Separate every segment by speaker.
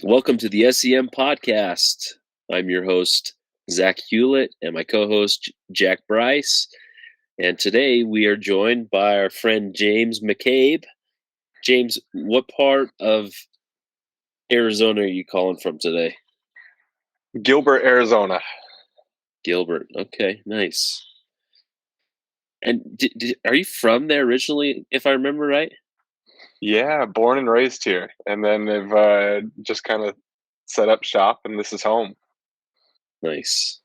Speaker 1: Welcome to the S.E.M podcast. I'm your host, Zack Hewlett, and my co-host, Jack Bryce. And today we are joined by our friend, James McCabe. James, what part of Arizona are you calling from today?
Speaker 2: Gilbert, Arizona.
Speaker 1: Gilbert. Okay, nice. And are you from there originally, if I remember right?
Speaker 2: Yeah, born and raised here. And then they've just kind of set up shop, and this is home.
Speaker 1: Nice.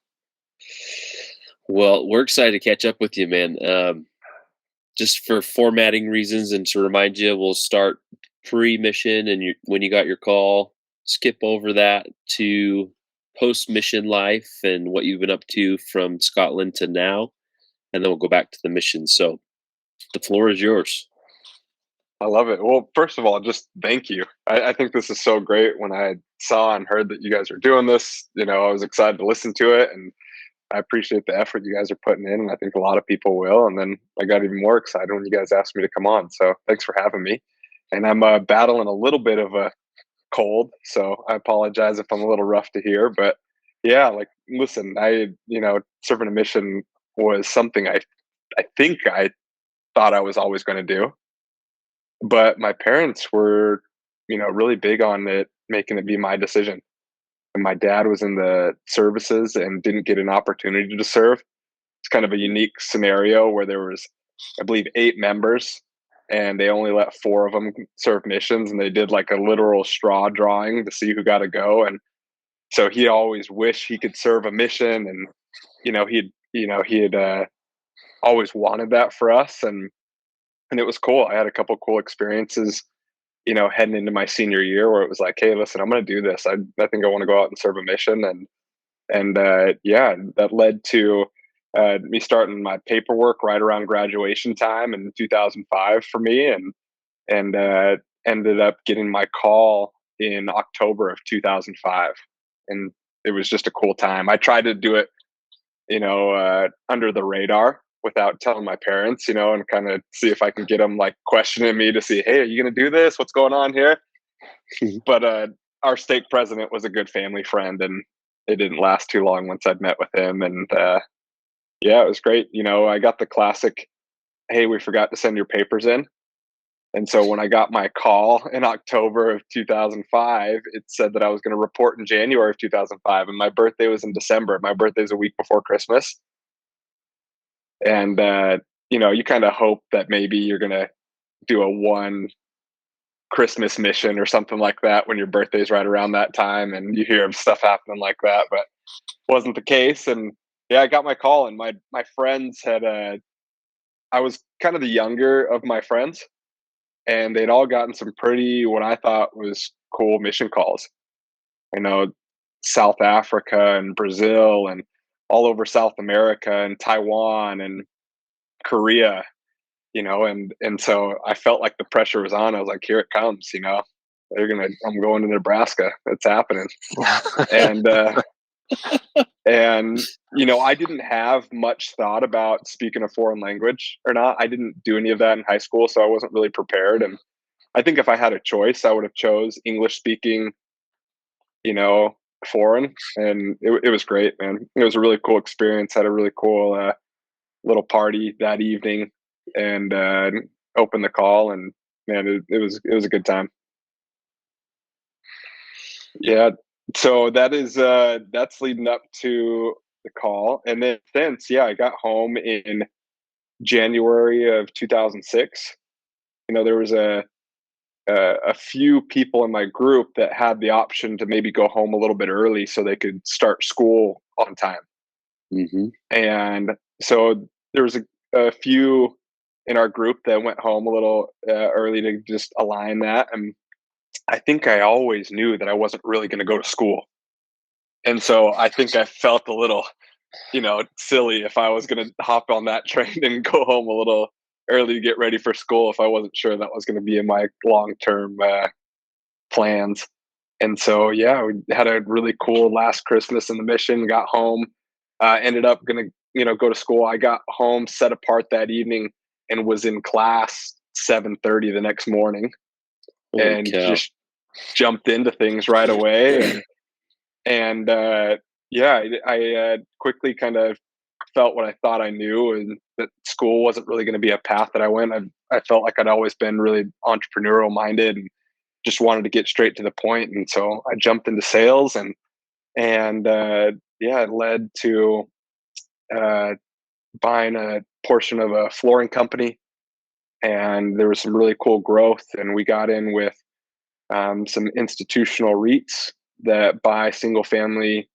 Speaker 1: Well, we're excited to catch up with you, man. Just for formatting reasons and to remind you, we'll start pre-mission and when you got your call, skip over that to post-mission life and what you've been up to from Scotland to now, and then we'll go back to the mission. So the floor is yours.
Speaker 2: I love it. Well, first of all, just thank you. I think this is so great. When I saw and heard that you guys are doing this, I was excited to listen to it, and I appreciate the effort you guys are putting in, and I think a lot of people will. And then I got even more excited when you guys asked me to come on. So thanks for having me. And I'm battling a little bit of a cold, so I apologize if I'm a little rough to hear. But yeah, listen, serving a mission was something I think I thought I was always going to do, but my parents were, really big on it, making it be my decision. And my dad was in the services and didn't get an opportunity to serve. It's kind of a unique scenario where there was, I believe, 8 members, and they only let 4 of them serve missions, and they did like a literal straw drawing to see who got to go. And so he always wished he could serve a mission, and he had always wanted that for us, and it was cool. I had a couple cool experiences, heading into my senior year where it was like, hey, listen, I'm going to do this. I think I want to go out and serve a mission, and yeah, that led to me starting my paperwork right around graduation time in 2005 for me, and ended up getting my call in October of 2005, and it was just a cool time. I tried to do it, under the radar without telling my parents, and kind of see if I can get them like questioning me to see, hey, are you going to do this? What's going on here? But our stake president was a good family friend, and it didn't last too long once I'd met with him. And yeah, it was great. I got the classic, hey, we forgot to send your papers in. And so when I got my call in October of 2005, it said that I was going to report in January of 2005, and my birthday was in December. My birthday's a week before Christmas. And, you kind of hope that maybe you're going to do a one Christmas mission or something like that when your birthday's right around that time, and you hear of stuff happening like that, but wasn't the case. And yeah, I got my call, and my friends had, I was kind of the younger of my friends, and they'd all gotten some pretty, what I thought was cool mission calls. I know South Africa and Brazil and all over South America and Taiwan and Korea, and so I felt like the pressure was on. I was like, here it comes, I'm going to Nebraska. It's happening. and and I didn't have much thought about speaking a foreign language or not. I didn't do any of that in high school, so I wasn't really prepared. And I think if I had a choice, I would have chose English speaking, foreign. And it was great, man. It was a really cool experience. Had a really cool little party that evening, and opened the call, and man, it was a good time. Yeah. So that's leading up to the call. And then since, yeah, I got home in January of 2006. There was a few people in my group that had the option to maybe go home a little bit early so they could start school on time.
Speaker 1: Mm-hmm.
Speaker 2: And so there was a few in our group that went home a little early to just align that. And I think I always knew that I wasn't really going to go to school. And so I think I felt a little, silly if I was going to hop on that train and go home a little early to get ready for school if I wasn't sure that was going to be in my long-term plans. And so, yeah, we had a really cool last Christmas in the mission, got home, ended up going to, go to school. I got home, set apart that evening, and was in class 7:30 the next morning.
Speaker 1: Holy
Speaker 2: And
Speaker 1: cow.
Speaker 2: jumped into things right away, and yeah, I quickly kind of felt what I thought I knew, and that school wasn't really going to be a path that I went. I felt like I'd always been really entrepreneurial minded and just wanted to get straight to the point, and so I jumped into sales, and yeah, it led to uh, buying a portion of a flooring company, and there was some really cool growth, and we got in with some institutional REITs that buy single family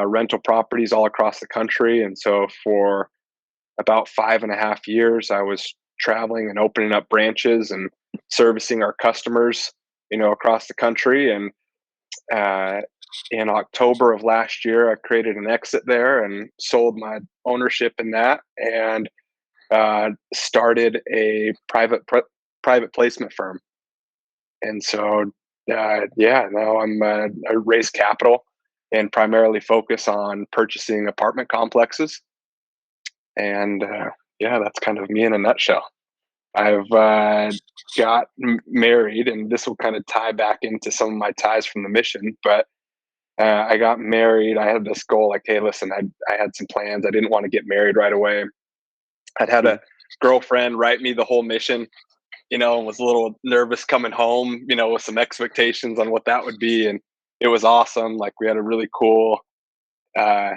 Speaker 2: rental properties all across the country. And so for about 5.5 years, I was traveling and opening up branches and servicing our customers, across the country. And uh, in October of last year, I created an exit there and sold my ownership in that, and started a private placement firm. And so, yeah, now I raise capital and primarily focus on purchasing apartment complexes. And yeah, that's kind of me in a nutshell. I've got married, and this will kind of tie back into some of my ties from the mission. But I got married. I had this goal, like, hey, listen, I had some plans. I didn't want to get married right away. I'd had a girlfriend write me the whole mission, and was a little nervous coming home, with some expectations on what that would be. And it was awesome. Like, we had a really cool, uh,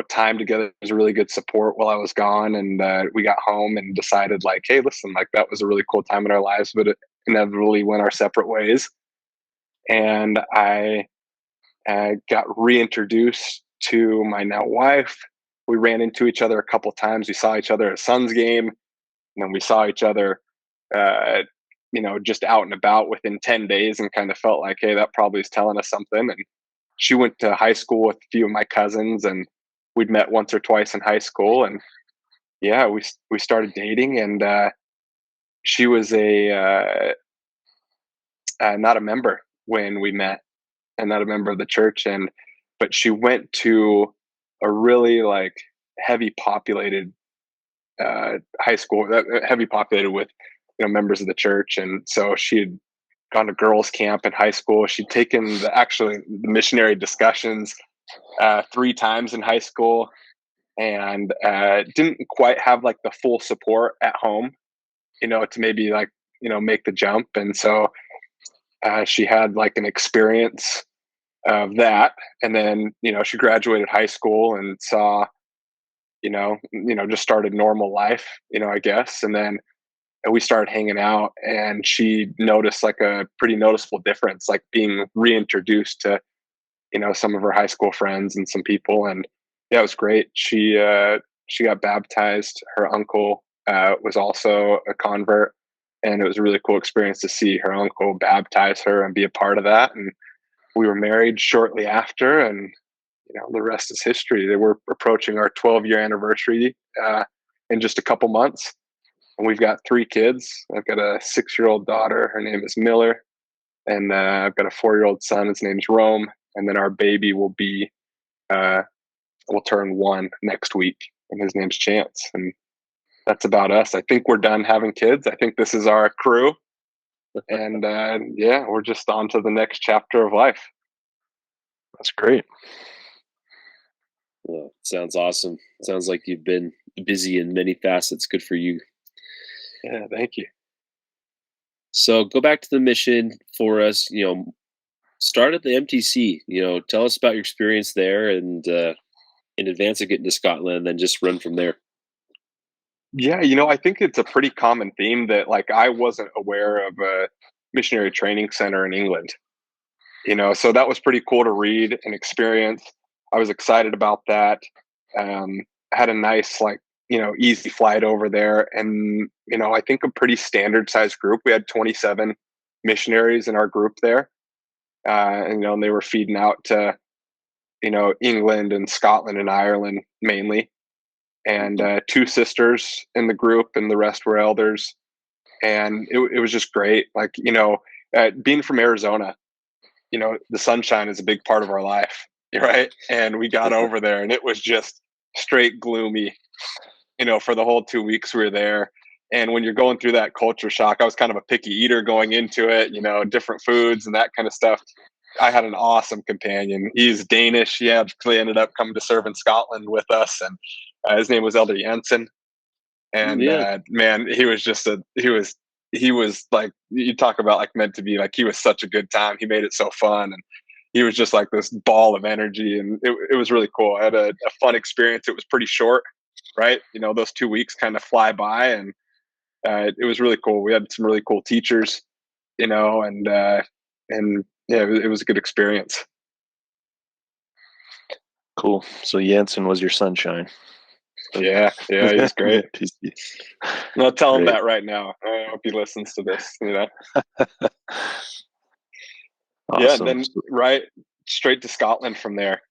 Speaker 2: time together. It was a really good support while I was gone. And we got home and decided, like, hey, listen, like, that was a really cool time in our lives, but it inevitably went our separate ways. And I got reintroduced to my now wife. We ran into each other a couple times. We saw each other at a Suns game, and then we saw each other uh, just out and about within 10 days, and kind of felt like, hey, that probably is telling us something. And she went to high school with a few of my cousins, and we'd met once or twice in high school. And yeah, we started dating, and she was not a member when we met, and not a member of the church. But she went to a really like heavy populated high school, heavy populated with members of the church. And so she had gone to girls camp in high school. She'd taken the missionary discussions 3 times in high school, and didn't quite have like the full support at home, to maybe like make the jump. And so she had like an experience of that, and then she graduated high school and saw just started normal life, I guess. And then we started hanging out, and she noticed like a pretty noticeable difference, like being reintroduced to some of her high school friends and some people. And yeah, it was great. She got baptized. Her uncle was also a convert, and it was a really cool experience to see her uncle baptize her and be a part of that. And we were married shortly after, and the rest is history. They were approaching our 12-year anniversary in just a couple months, and we've got 3 kids. I've got a 6-year-old daughter. Her name is Miller, and I've got a 4-year-old son. His name's Rome, and then our baby will turn 1 next week, and his name's Chance. And that's about us. I think we're done having kids. I think this is our crew, and yeah, we're just on to the next chapter of life.
Speaker 3: That's great.
Speaker 1: Well, sounds awesome. Sounds like you've been busy in many facets. Good for you.
Speaker 2: Yeah, thank you.
Speaker 1: So go back to the mission for us. Start at the MTC. Tell us about your experience there, and in advance of getting to Scotland, then just run from there.
Speaker 2: Yeah, I think it's a pretty common theme that like I wasn't aware of a missionary training center in England. So that was pretty cool to read and experience. I was excited about that. I had a nice, like, easy flight over there. And, I think a pretty standard sized group. We had 27 missionaries in our group there. And they were feeding out to, England and Scotland and Ireland mainly. And 2 sisters in the group, and the rest were elders. And it was just great. Like, being from Arizona, the sunshine is a big part of our life, right? And we got over there, and it was just straight gloomy, for the whole 2 weeks we were there. And when you're going through that culture shock, I was kind of a picky eater going into it, different foods and that kind of stuff. I had an awesome companion. He's Danish. He actually ended up coming to serve in Scotland with us, and his name was Elder Jensen. And man, he was like, you talk about like meant to be. Like, he was such a good time. He made it so fun, and he was just like this ball of energy, and it was really cool. I had a fun experience. It was pretty short, right? Those 2 weeks kind of fly by, and it was really cool. We had some really cool teachers, and yeah, it was a good experience.
Speaker 3: Cool. So Jensen was your sunshine.
Speaker 2: Yeah, he's great. I'll tell him that right now. I hope he listens to this.
Speaker 3: Awesome.
Speaker 2: Yeah, and then right straight to Scotland from there.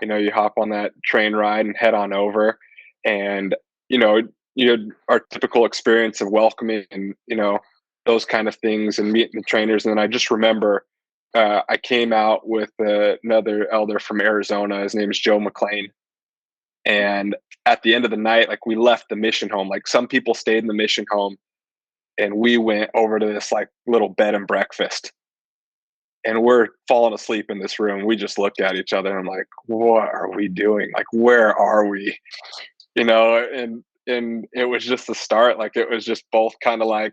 Speaker 2: You hop on that train ride and head on over, and you had our typical experience of welcoming and those kind of things and meeting the trainers. And then I just remember I came out with another elder from Arizona. His name is Joe McLean. And at the end of the night, like, we left the mission home. Like, some people stayed in the mission home, and we went over to this like little bed and breakfast. And we're falling asleep in this room. We just looked at each other and I'm like, what are we doing? Like, where are we? And it was just the start. Like, it was just both kind of like,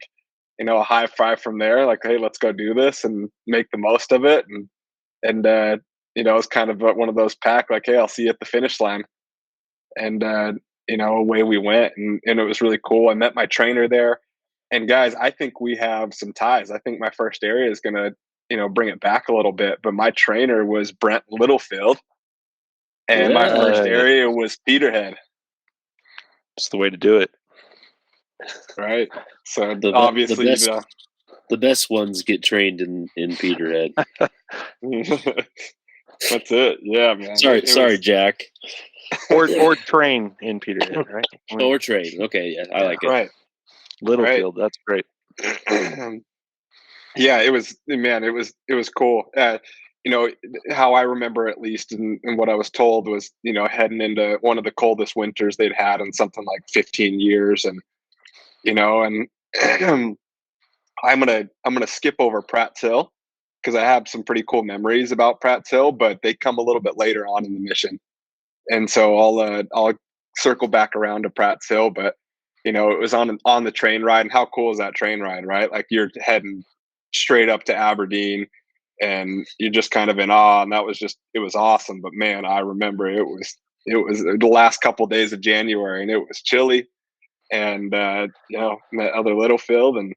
Speaker 2: a high five from there. Like, hey, let's go do this and make the most of it. And it was kind of one of those pack, like, hey, I'll see you at the finish line. And, away we went, and it was really cool. I met my trainer there, and guys, I think we have some ties. I think my first area is going to, bring it back a little bit, but my trainer was Brent Littlefield, and my first area was Peterhead.
Speaker 3: It's the way to do it.
Speaker 2: Right. So obviously
Speaker 1: the best ones get trained in Peterhead.
Speaker 2: That's it. Yeah, man.
Speaker 1: Sorry, Jack.
Speaker 3: Or train in Peterhead, right?
Speaker 1: Or train. Okay, yeah, I like it.
Speaker 2: Right.
Speaker 3: Littlefield, that's great.
Speaker 2: Yeah, it was cool. How I remember, at least, and what I was told was, heading into one of the coldest winters they'd had in something like 15 years, and I'm gonna skip over Pratt's Hill because I have some pretty cool memories about Pratt's Hill, but they come a little bit later on in the mission. And so I'll circle back around to Pratt's Hill, but it was on the train ride. And how cool is that train ride, right? Like, you're heading straight up to Aberdeen, and you're just kind of in awe. And it was awesome. But man, I remember it was the last couple of days of January, and it was chilly. And met Elder Littlefield, and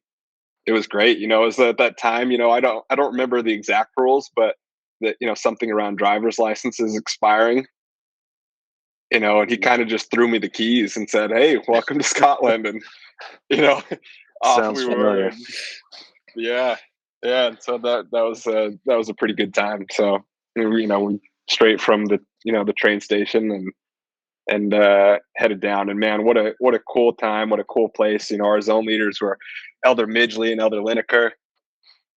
Speaker 2: it was great. It was at that time. I don't remember the exact rules, but that something around driver's licenses expiring. And he kind of just threw me the keys and said, "Hey, welcome to Scotland." And off
Speaker 3: Sounds
Speaker 2: we
Speaker 3: familiar.
Speaker 2: were. Yeah. And so that was a pretty good time. So we straight from the the train station and headed down. And man, what a cool time! What a cool place! Our zone leaders were Elder Midgley and Elder Lineker.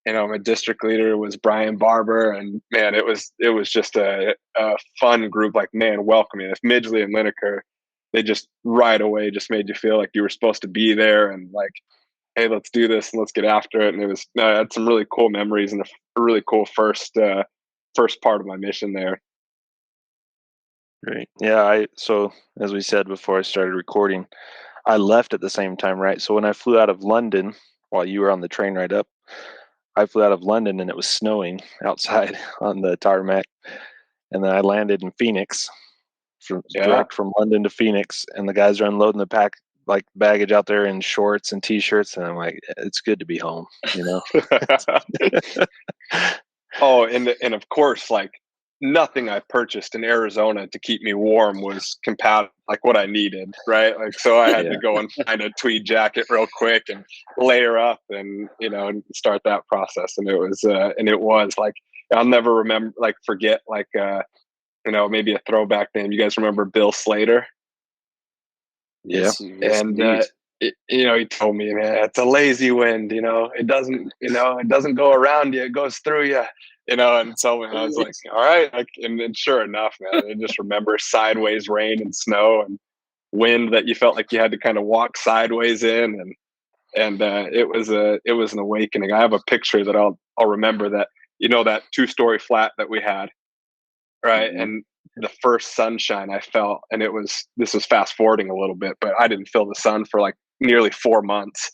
Speaker 2: My district leader was Brian Barber, and man, it was just a fun group. Like, man, welcoming. If Midgley and Lineker, they just right away just made you feel like you were supposed to be there, and like, hey, let's do this and let's get after it. And I had some really cool memories and a really cool first part of my mission there.
Speaker 3: Great. Yeah. So as we said before I started recording, I left at the same time, right? So when I flew out of London, while you were on the train ride up, I flew out of London and it was snowing outside on the tarmac. And then I landed in Phoenix, direct from London to Phoenix. And the guys are unloading the baggage out there in shorts and T-shirts. And I'm like, it's good to be home,
Speaker 2: Oh, and of course, like, nothing I purchased in Arizona to keep me warm was compatible, like what I needed, right? Like, so I had to go and find a tweed jacket real quick and layer up and, and start that process. And it was like, I'll never forget, like, maybe a throwback name. You guys remember Bill Slater?
Speaker 3: Yeah.
Speaker 2: And, he told me, man, it's a lazy wind, it doesn't go around you, it goes through you. And so I was like, all right. Like, and then sure enough, man, I just remember sideways rain and snow and wind that you felt like you had to kind of walk sideways in. And and it was an awakening. I have a picture that I'll remember that, that 2-story flat that we had, right?
Speaker 1: Mhm.
Speaker 2: And the first sunshine I felt, and this was fast forwarding a little bit, but I didn't feel the sun for like nearly 4 months.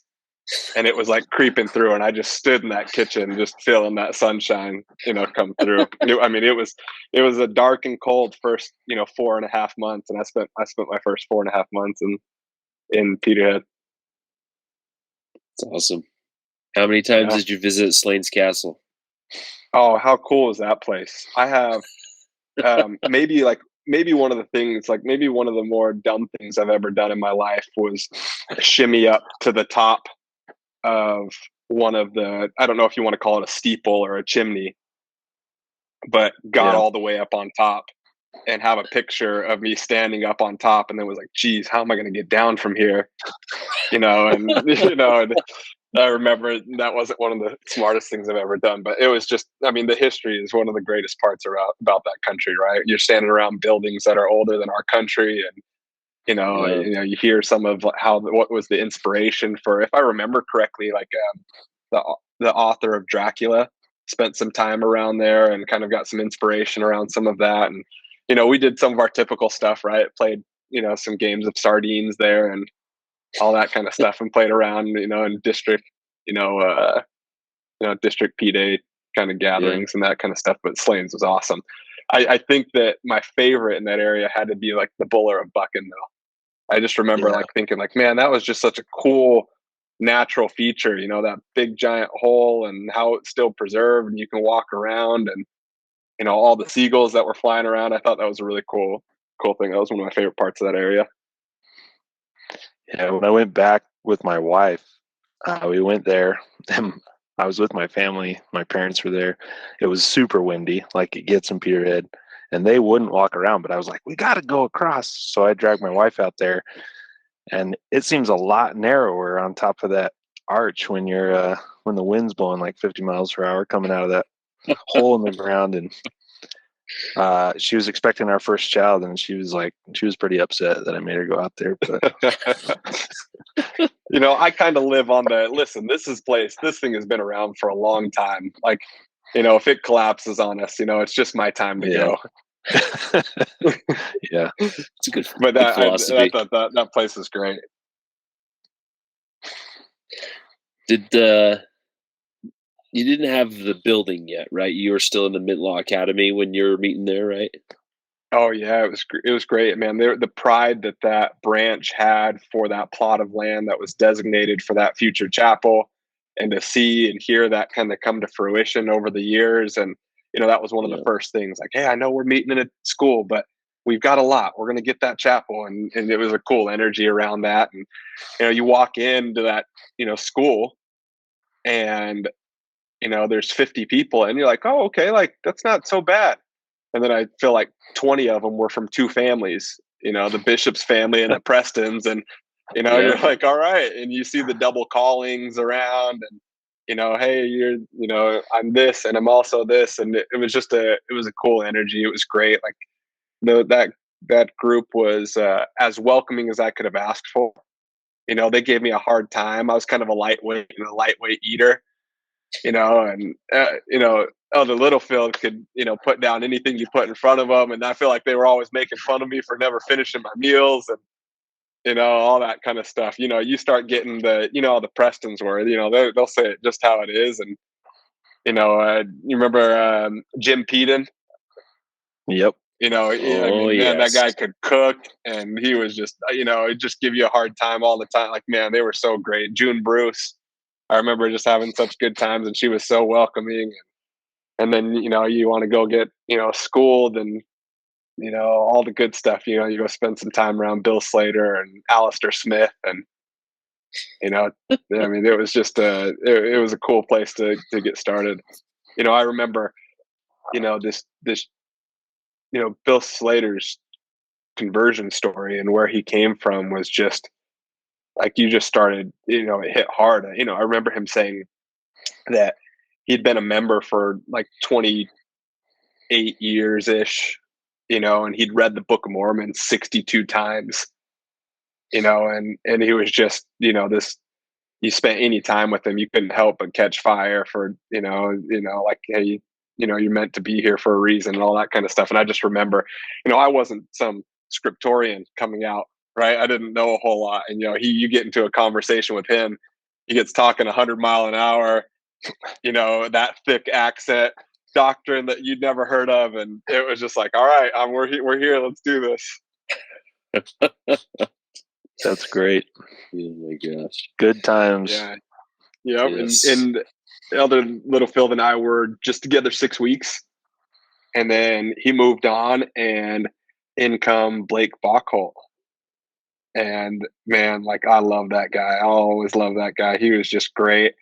Speaker 2: And it was like creeping through, and I just stood in that kitchen just feeling that sunshine, come through. It was a dark and cold first, 4.5 months, and I spent my first 4.5 months in Peterhead.
Speaker 1: It's awesome. How many times
Speaker 2: Yeah.
Speaker 1: did you visit Slane's Castle?
Speaker 2: Oh, how cool is that place? I have maybe one of the things, like maybe one of the more dumb things I've ever done in my life was shimmy up to the top of one of the, I don't know if you want to call it a steeple or a chimney, but got
Speaker 3: Yeah.
Speaker 2: all the way up on top and have a picture of me standing up on top, and then was like, geez, how am I going to get down from here? And and I remember that wasn't one of the smartest things I've ever done, but it was just, the history is one of the greatest parts about that country, right? You're standing around buildings that are older than our country, and
Speaker 1: Yeah.
Speaker 2: you hear some of what was the inspiration for, if I remember correctly, like the author of Dracula spent some time around there and kind of got some inspiration around some of that. And we did some of our typical stuff, right? Played some games of sardines there and all that kind of stuff, and played around in district district P-Day kind of
Speaker 1: Yeah.
Speaker 2: gatherings and that kind of stuff. But Slane's was awesome. I think that my favorite in that area had to be like the Buller of Buchan, though. I just remember
Speaker 3: Yeah.
Speaker 2: like thinking like, man, that was just such a cool natural feature, that big giant hole and how it's still preserved and you can walk around, and all the seagulls that were flying around. I thought that was a really cool thing. That was one of my favorite parts of that area.
Speaker 3: Yeah, when I went back with my wife, we went there, and I was with my family. My parents were there. It was super windy, like it gets in Peterhead, and they wouldn't walk around. But I was like, we got to go across. So I dragged my wife out there, and it seems a lot narrower on top of that arch when when the wind's blowing like 50 miles per hour coming out of that hole in the ground. And she was expecting our first child, and she was pretty upset that I made her go out there. But
Speaker 2: I kind of live on the, listen, this thing has been around for a long time. Like, if it collapses on us, it's just my time to go.
Speaker 3: Yeah,
Speaker 1: It's a good,
Speaker 2: But
Speaker 1: good philosophy.
Speaker 2: that place is great.
Speaker 1: Did you didn't have the building yet, right? You were still in the Mintlaw Academy when you were meeting there, right?
Speaker 2: Oh yeah, it was great, man. The pride that branch had for that plot of land that was designated for that future chapel, and to see and hear that kind of come to fruition over the years. And that was one of the
Speaker 1: Yeah.
Speaker 2: first things. Like, hey, I know we're meeting in a school, but we've got a lot. We're going to get that chapel, and it was a cool energy around that. And you walk into that school, and there's 50 people, and you're like, oh, okay, like that's not so bad. And then I feel like 20 of them were from two families, the Bishop's family and the Prestons. And,
Speaker 1: Yeah.
Speaker 2: you're like, all right. And you see the double callings around, and, hey, I'm this and I'm also this. And it was it was a cool energy. It was great. Like that group was as welcoming as I could have asked for. They gave me a hard time. I was kind of a lightweight eater, and the Littlefield could, put down anything you put in front of them. And I feel like they were always making fun of me for never finishing my meals, and, all that kind of stuff. You start getting the Prestons were, they'll say it just how it is. And, you remember Jim Peden?
Speaker 3: Yep.
Speaker 1: Oh,
Speaker 2: man, that
Speaker 1: yes.
Speaker 2: guy could cook, and he was just, he'd just give you a hard time all the time. Like, man, they were so great. June Bruce, I remember just having such good times, and she was so welcoming. And then, you want to go get, schooled, and, all the good stuff, you go spend some time around Bill Slater and Alistair Smith. And, it was just it was a cool place to get started. I remember, this, Bill Slater's conversion story and where he came from was just like, you just started, it hit hard. I remember him saying that he'd been a member for like 28 years ish, and he'd read the Book of Mormon 62 times, and he was just, this you spent any time with him, you couldn't help but catch fire for, like, hey, you're meant to be here for a reason and all that kind of stuff. And I just remember, I wasn't some scriptorian coming out, right? I didn't know a whole lot. And, you get into a conversation with him, he gets talking 100 mile an hour, that thick accent, doctrine that you'd never heard of. And it was just like, all right, we're here. Let's do this.
Speaker 3: That's great.
Speaker 1: Oh my gosh.
Speaker 3: Good times.
Speaker 2: Yeah. Yeah.
Speaker 1: Yes.
Speaker 2: And Elder Little Phil and I were just together 6 weeks. And then he moved on, and in come Blake Bachholt. And man, like, I love that guy. I always love that guy. He was just great.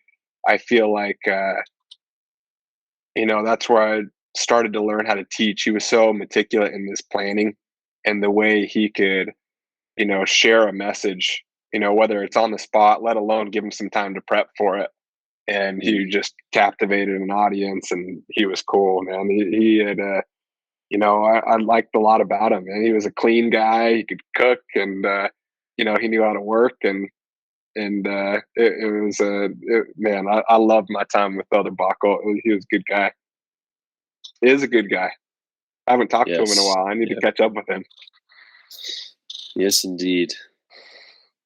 Speaker 2: I feel like, that's where I started to learn how to teach. He was so meticulous in his planning and the way he could, share a message, whether it's on the spot, let alone give him some time to prep for it. And he just captivated an audience, and he was cool, man. He had, I liked a lot about him, and he was a clean guy. He could cook, and, he knew how to work, and it was man, I loved my time with Elder Bachholt. He was a good guy. He is a good guy. I haven't talked to him in a while. I need to catch up with him.
Speaker 1: Yes, indeed.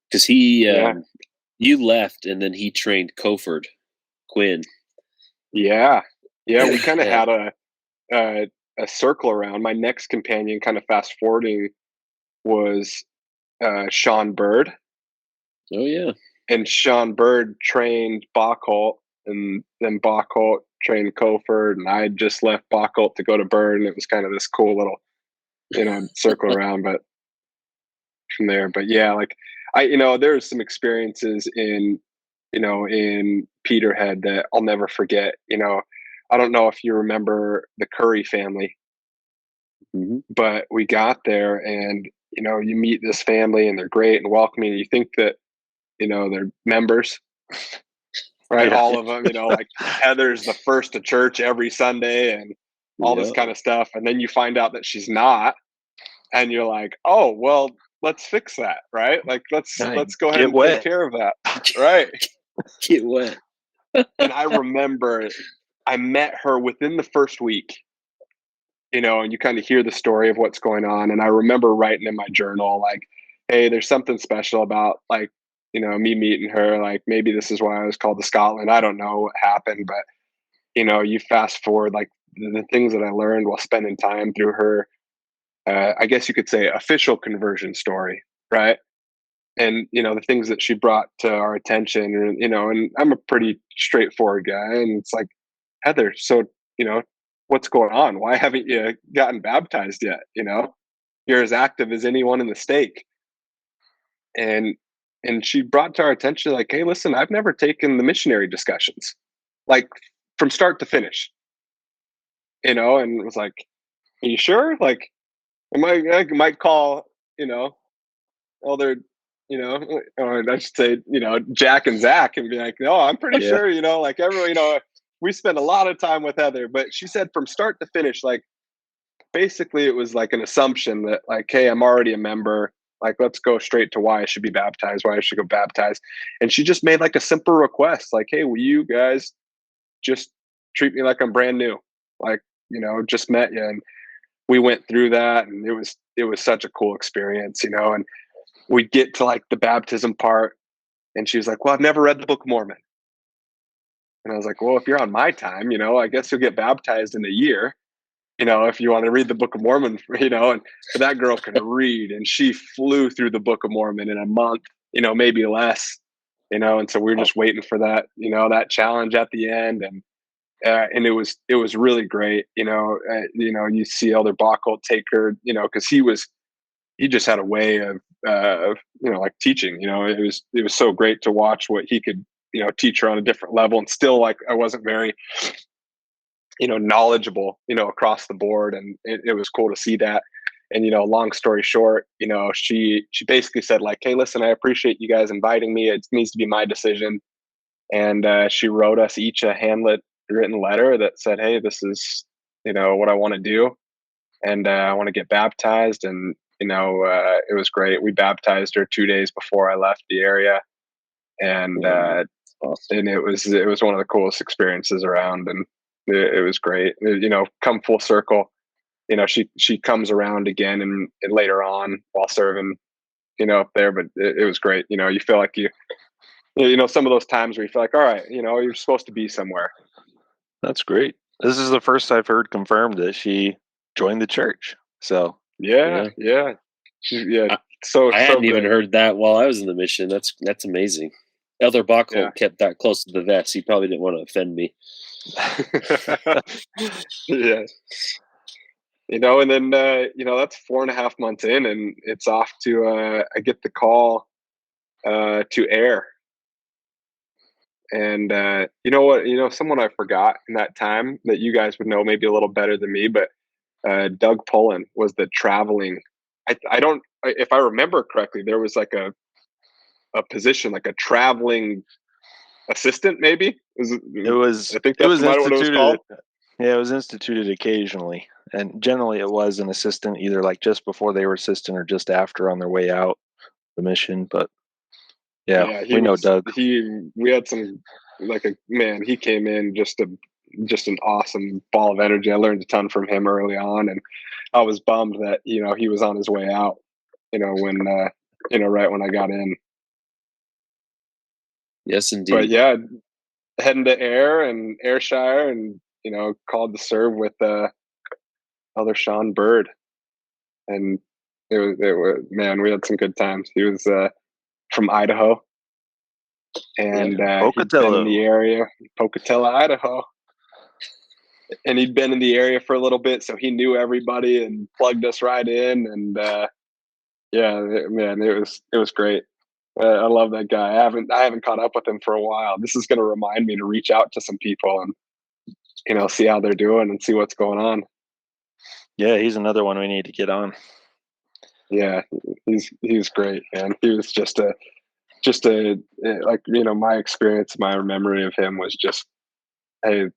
Speaker 1: Because you left, and then he trained Quinn.
Speaker 2: Yeah. We kind of had a circle around. My next companion, kind of fast forwarding, was Sean Bird.
Speaker 1: Oh yeah.
Speaker 2: And Sean Bird trained Bachholt, and then Bachholt trained Coford, and I had just left Bachholt to go to Bird, and it was kind of this cool little, circle around, but from there. But yeah, like there's some experiences in Peterhead that I'll never forget. I don't know if you remember the Curry family, but we got there, and you meet this family, and they're great and welcoming. And you think that they're members, right? All of them, like Heather's the first to church every Sunday and all this kind of stuff. And then you find out that she's not, and you're like, oh, well, let's fix that, right? Like, let's go ahead and take care of that, right?
Speaker 1: Get wet.
Speaker 2: And I remember I met her within the first week, and you kind of hear the story of what's going on. And I remember writing in my journal, like, hey, there's something special about, like, me meeting her. Like, maybe this is why I was called to Scotland. I don't know what happened, but, you fast forward, like, the things that I learned while spending time through her, I guess you could say, official conversion story, right? And, the things that she brought to our attention, and I'm a pretty straightforward guy. And it's like, Heather, so, what's going on? Why haven't you gotten baptized yet? You're as active as anyone in the stake. And she brought to our attention, like, hey, listen, I've never taken the missionary discussions, like, from start to finish, and it was like, are you sure? Like, I might call, Elder, or I should say, Jack and Zack, and be like, no, I'm pretty sure, like, everyone, we spend a lot of time with Heather. But she said from start to finish, like, basically it was like an assumption that, like, hey, I'm already a member. Like, let's go straight to why I should be baptized, why I should go baptized. And she just made like a simple request, like, hey, will you guys just treat me like I'm brand new? Like, just met you. And we went through that, and it was such a cool experience, and we'd get to like the baptism part, and she was like, well, I've never read the Book of Mormon. And I was like, well, if you're on my time, I guess you'll get baptized in a year, if you want to read the Book of Mormon, and that girl can read, and she flew through the Book of Mormon in a month, maybe less, and so we were just waiting for that, that challenge at the end. And it was really great. You see Elder Bachholt take her, cause he just had a way of, like, teaching, it was so great to watch what he could, teach her on a different level. And still, like, I wasn't very, knowledgeable, across the board. And it was cool to see that. And, long story short, she basically said, like, hey, listen, I appreciate you guys inviting me. It needs to be my decision. And she wrote us each a handwritten letter that said, hey, this is, what I want to do. And I want to get baptized. And, it was great. We baptized her 2 days before I left the area. and
Speaker 1: Awesome.
Speaker 2: and it was one of the coolest experiences around, and it was great. Come full circle. She comes around again and later on while serving, up there, but it was great. You feel like some of those times where you feel like, all right, you're supposed to be somewhere.
Speaker 3: That's great. This is the first I've heard confirmed that she joined the church. So
Speaker 2: Yeah. So
Speaker 1: I hadn't
Speaker 2: great.
Speaker 1: even heard that while I was in the mission. That's amazing. Elder Bachholt kept that close to the vest. He probably didn't want to offend me.
Speaker 2: Yeah. And then that's 4.5 months in, and it's off to I get the call to air. And you know what? Someone I forgot in that time that you guys would know maybe a little better than me, but Doug Pullen was the traveling. I don't, if I remember correctly, there was like a position, like a traveling assistant, maybe.
Speaker 3: it was
Speaker 2: I think that's what it was called.
Speaker 3: Yeah, it was instituted occasionally, and generally it was an assistant, either like just before they were assistant or just after on their way out the mission. But yeah, we know Doug.
Speaker 2: We had some he came in just an awesome ball of energy. I learned a ton from him early on, and I was bummed that he was on his way out. When right when I got in.
Speaker 1: Yes, indeed.
Speaker 2: But yeah, heading to Ayrshire, and called to serve with Elder Sean Bird, and it was man, we had some good times. He was from Idaho, and he'd been in the area, Pocatello, Idaho, and he'd been in the area for a little bit, so he knew everybody and plugged us right in. And man, it was great. I love that guy. I haven't caught up with him for a while. This is going to remind me to reach out to some people and see how they're doing and see what's going on.
Speaker 3: Yeah, he's another one we need to get on.
Speaker 2: Yeah, he's great, man. He was just a my experience, my memory of him was just, hey,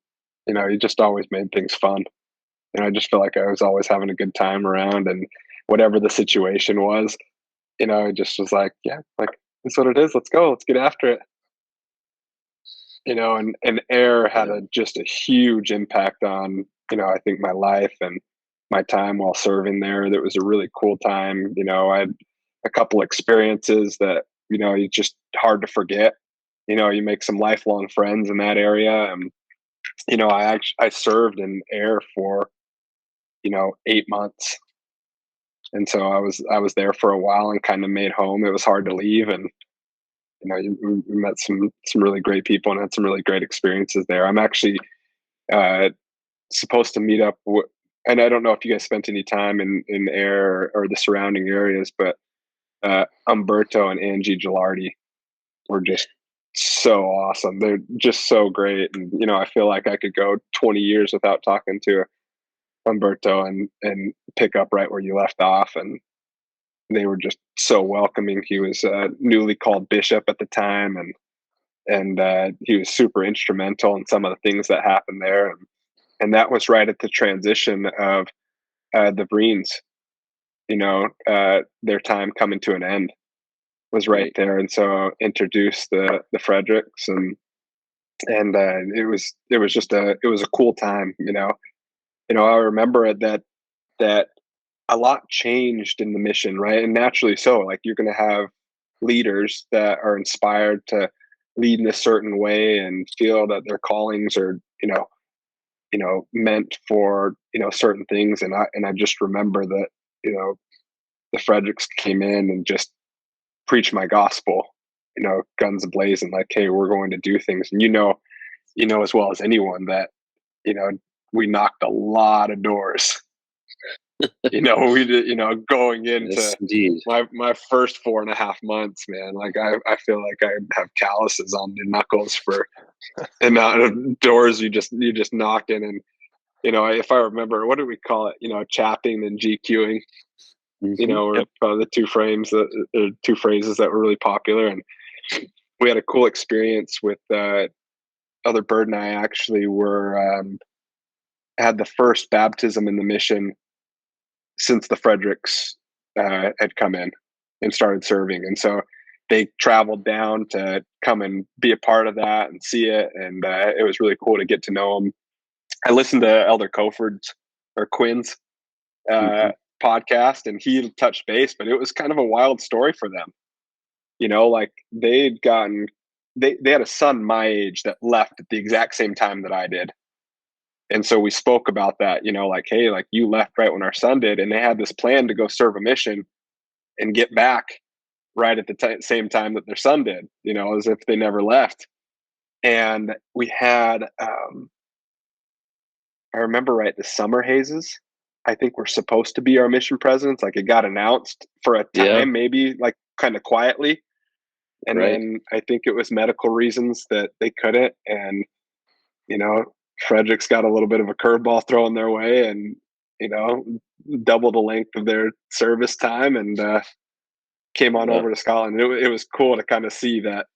Speaker 2: he just always made things fun. I just felt like I was always having a good time around, and whatever the situation was, it just was like, yeah, like that's what it is. Let's go. Let's get after it. And Air had just a huge impact on, I think my life and my time while serving there. That was a really cool time. I had a couple experiences that, it's just hard to forget. You make some lifelong friends in that area. And, I served in Air for, 8 months. And so I was there for a while and kind of made home. It was hard to leave, and we met some really great people and had some really great experiences there. I'm actually supposed to meet up and I don't know if you guys spent any time in Air or the surrounding areas, but Umberto and Angie Gilardi were just so awesome. They're just so great, and I feel like I could go 20 years without talking to Umberto and pick up right where you left off. And they were just so welcoming. He was newly called bishop at the time, and he was super instrumental in some of the things that happened there. And that was right at the transition of the Vriens. Their time coming to an end was right there, and so introduced the Fredericks, and it was just a cool time. I remember that a lot changed in the mission, right? And naturally so. Like, you're going to have leaders that are inspired to lead in a certain way and feel that their callings are, meant for, certain things. And I just remember that, the Fredericks came in and just preached my gospel, guns blazing, like, hey, we're going to do things. And as well as anyone that, we knocked a lot of doors. We did, going into my first 4.5 months, man, like I feel like I have calluses on the knuckles for the amount of doors you just knocked in. And if I remember, what do we call it, chapping and GQing, or the two phrases that were really popular. And we had a cool experience with Elder Bird and I actually were had the first baptism in the mission since the Fredericks had come in and started serving. And so they traveled down to come and be a part of that and see it. And it was really cool to get to know them. I listened to Elder Coford's or Quinn's podcast, and he touched base, but it was kind of a wild story for them. Like they had a son my age that left at the exact same time that I did. And so we spoke about that, like, hey, like you left right when our son did. And they had this plan to go serve a mission and get back right at the same time that their son did, as if they never left. And we had, I remember right, the summer hazes, I think were supposed to be our mission presidents. Like it got announced for a time, maybe like kind of quietly. And then I think it was medical reasons that they couldn't. And, Frederick's got a little bit of a curveball thrown their way and, double the length of their service time and came on over to Scotland. It was cool to kind of see that,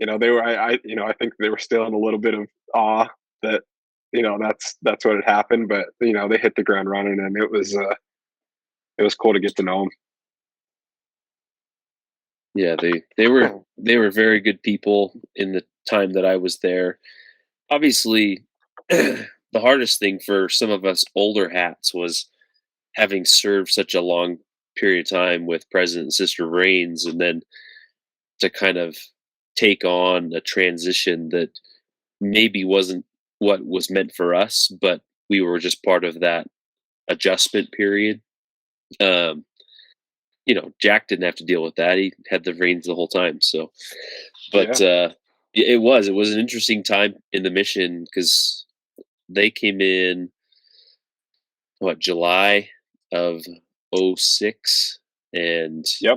Speaker 2: they were, I think they were still in a little bit of awe that, that's what had happened, but, they hit the ground running, and it was cool to get to know them.
Speaker 1: Yeah, they were very good people in the time that I was there. Obviously, the hardest thing for some of us older hats was having served such a long period of time with President and Sister Vriens, and then to kind of take on a transition that maybe wasn't what was meant for us, but we were just part of that adjustment period. Jack didn't have to deal with that. He had the reins the whole time. So, but it was an interesting time in the mission because they came in July of 2006, and I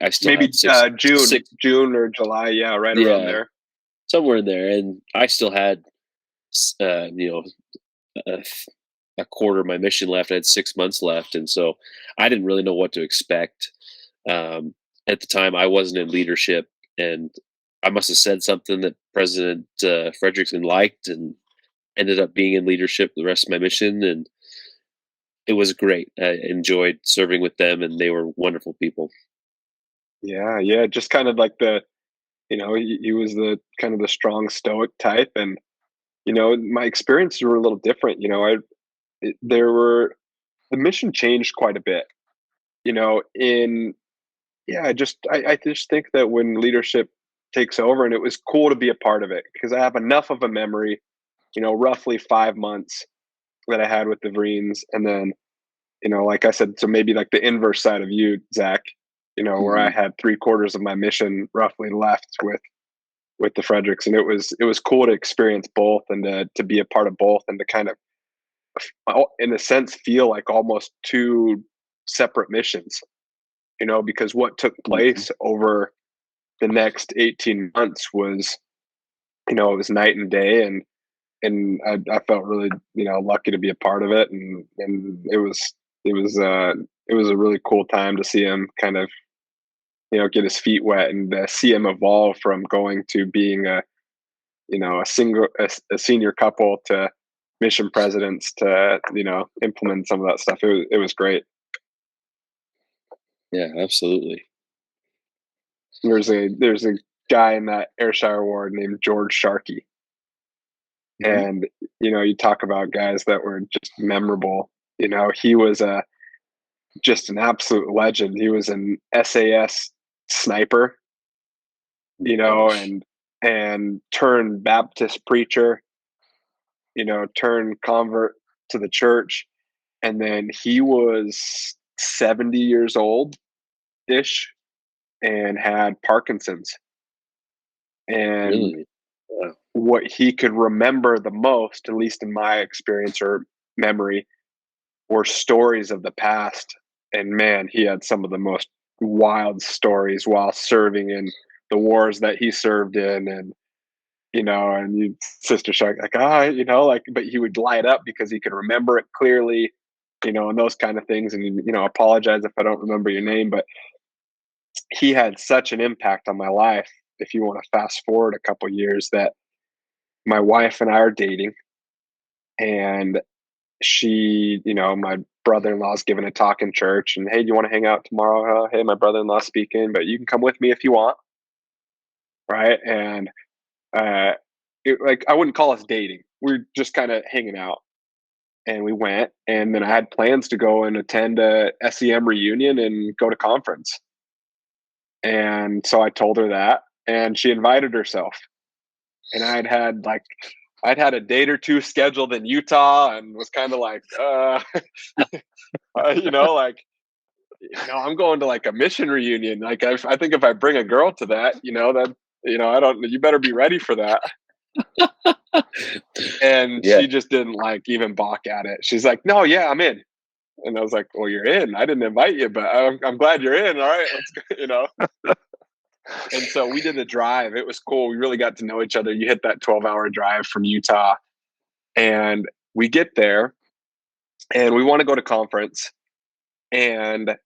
Speaker 1: still
Speaker 2: maybe
Speaker 1: had
Speaker 2: June or July, around there,
Speaker 1: somewhere in there, and I still had a quarter of my mission left. I had 6 months left, and so I didn't really know what to expect. At the time, I wasn't in leadership, and I must have said something that President Frederickson liked, and ended up being in leadership the rest of my mission, and it was great. I enjoyed serving with them, and they were wonderful people.
Speaker 2: Yeah, just kind of like he was the kind of the strong stoic type, and my experiences were a little different. The mission changed quite a bit. I just think that when leadership takes over, and it was cool to be a part of it because I have enough of a memory, roughly 5 months that I had with the Vriens, and then, like I said, so maybe like the inverse side of you, Zach, where I had 3/4 of my mission roughly left with the Fredericks, and it was cool to experience both and to be a part of both and to kind of, in a sense, feel like almost two separate missions, because what took place over the next 18 months was, it was night and day, and I felt really, lucky to be a part of it, and it was a really cool time to see him kind of, get his feet wet and see him evolve from going to being a senior couple to mission presidents to, implement some of that stuff. It was great.
Speaker 1: Yeah, absolutely.
Speaker 2: There's a guy in that Ayrshire Ward named George Sharkey. And, you talk about guys that were just memorable. He was just an absolute legend. He was an SAS sniper, and turned Baptist preacher, turned convert to the church. And then he was 70 years old ish and had Parkinson's. And
Speaker 1: Really?
Speaker 2: what he could remember the most, at least in my experience or memory, were stories of the past. And man, he had some of the most wild stories while serving in the wars that he served in. And, and Sister Shark, but he would light up because he could remember it clearly, and those kind of things. And, apologize if I don't remember your name, but he had such an impact on my life. If you want to fast forward a couple years, that my wife and I are dating, and she, my brother-in-law's giving a talk in church, and hey, do you want to hang out tomorrow? Hey, my brother-in-law's speaking, but you can come with me if you want, right? And like, I wouldn't call us dating. We're just kind of hanging out, and we went. And then I had plans to go and attend a S.E.M reunion and go to conference. And so I told her that, and she invited herself. And I'd had a date or two scheduled in Utah, and was kind of like, like, I'm going to like a mission reunion. Like, I think if I bring a girl to that, you better be ready for that. And
Speaker 1: Yeah.
Speaker 2: she just didn't like even balk at it. She's like, no, yeah, I'm in. And I was like, well, you're in. I didn't invite you, but I'm glad you're in. All right, let's go, And so we did the drive. It was cool. We really got to know each other. You hit that 12-hour drive from Utah, and we get there, and we want to go to conference, and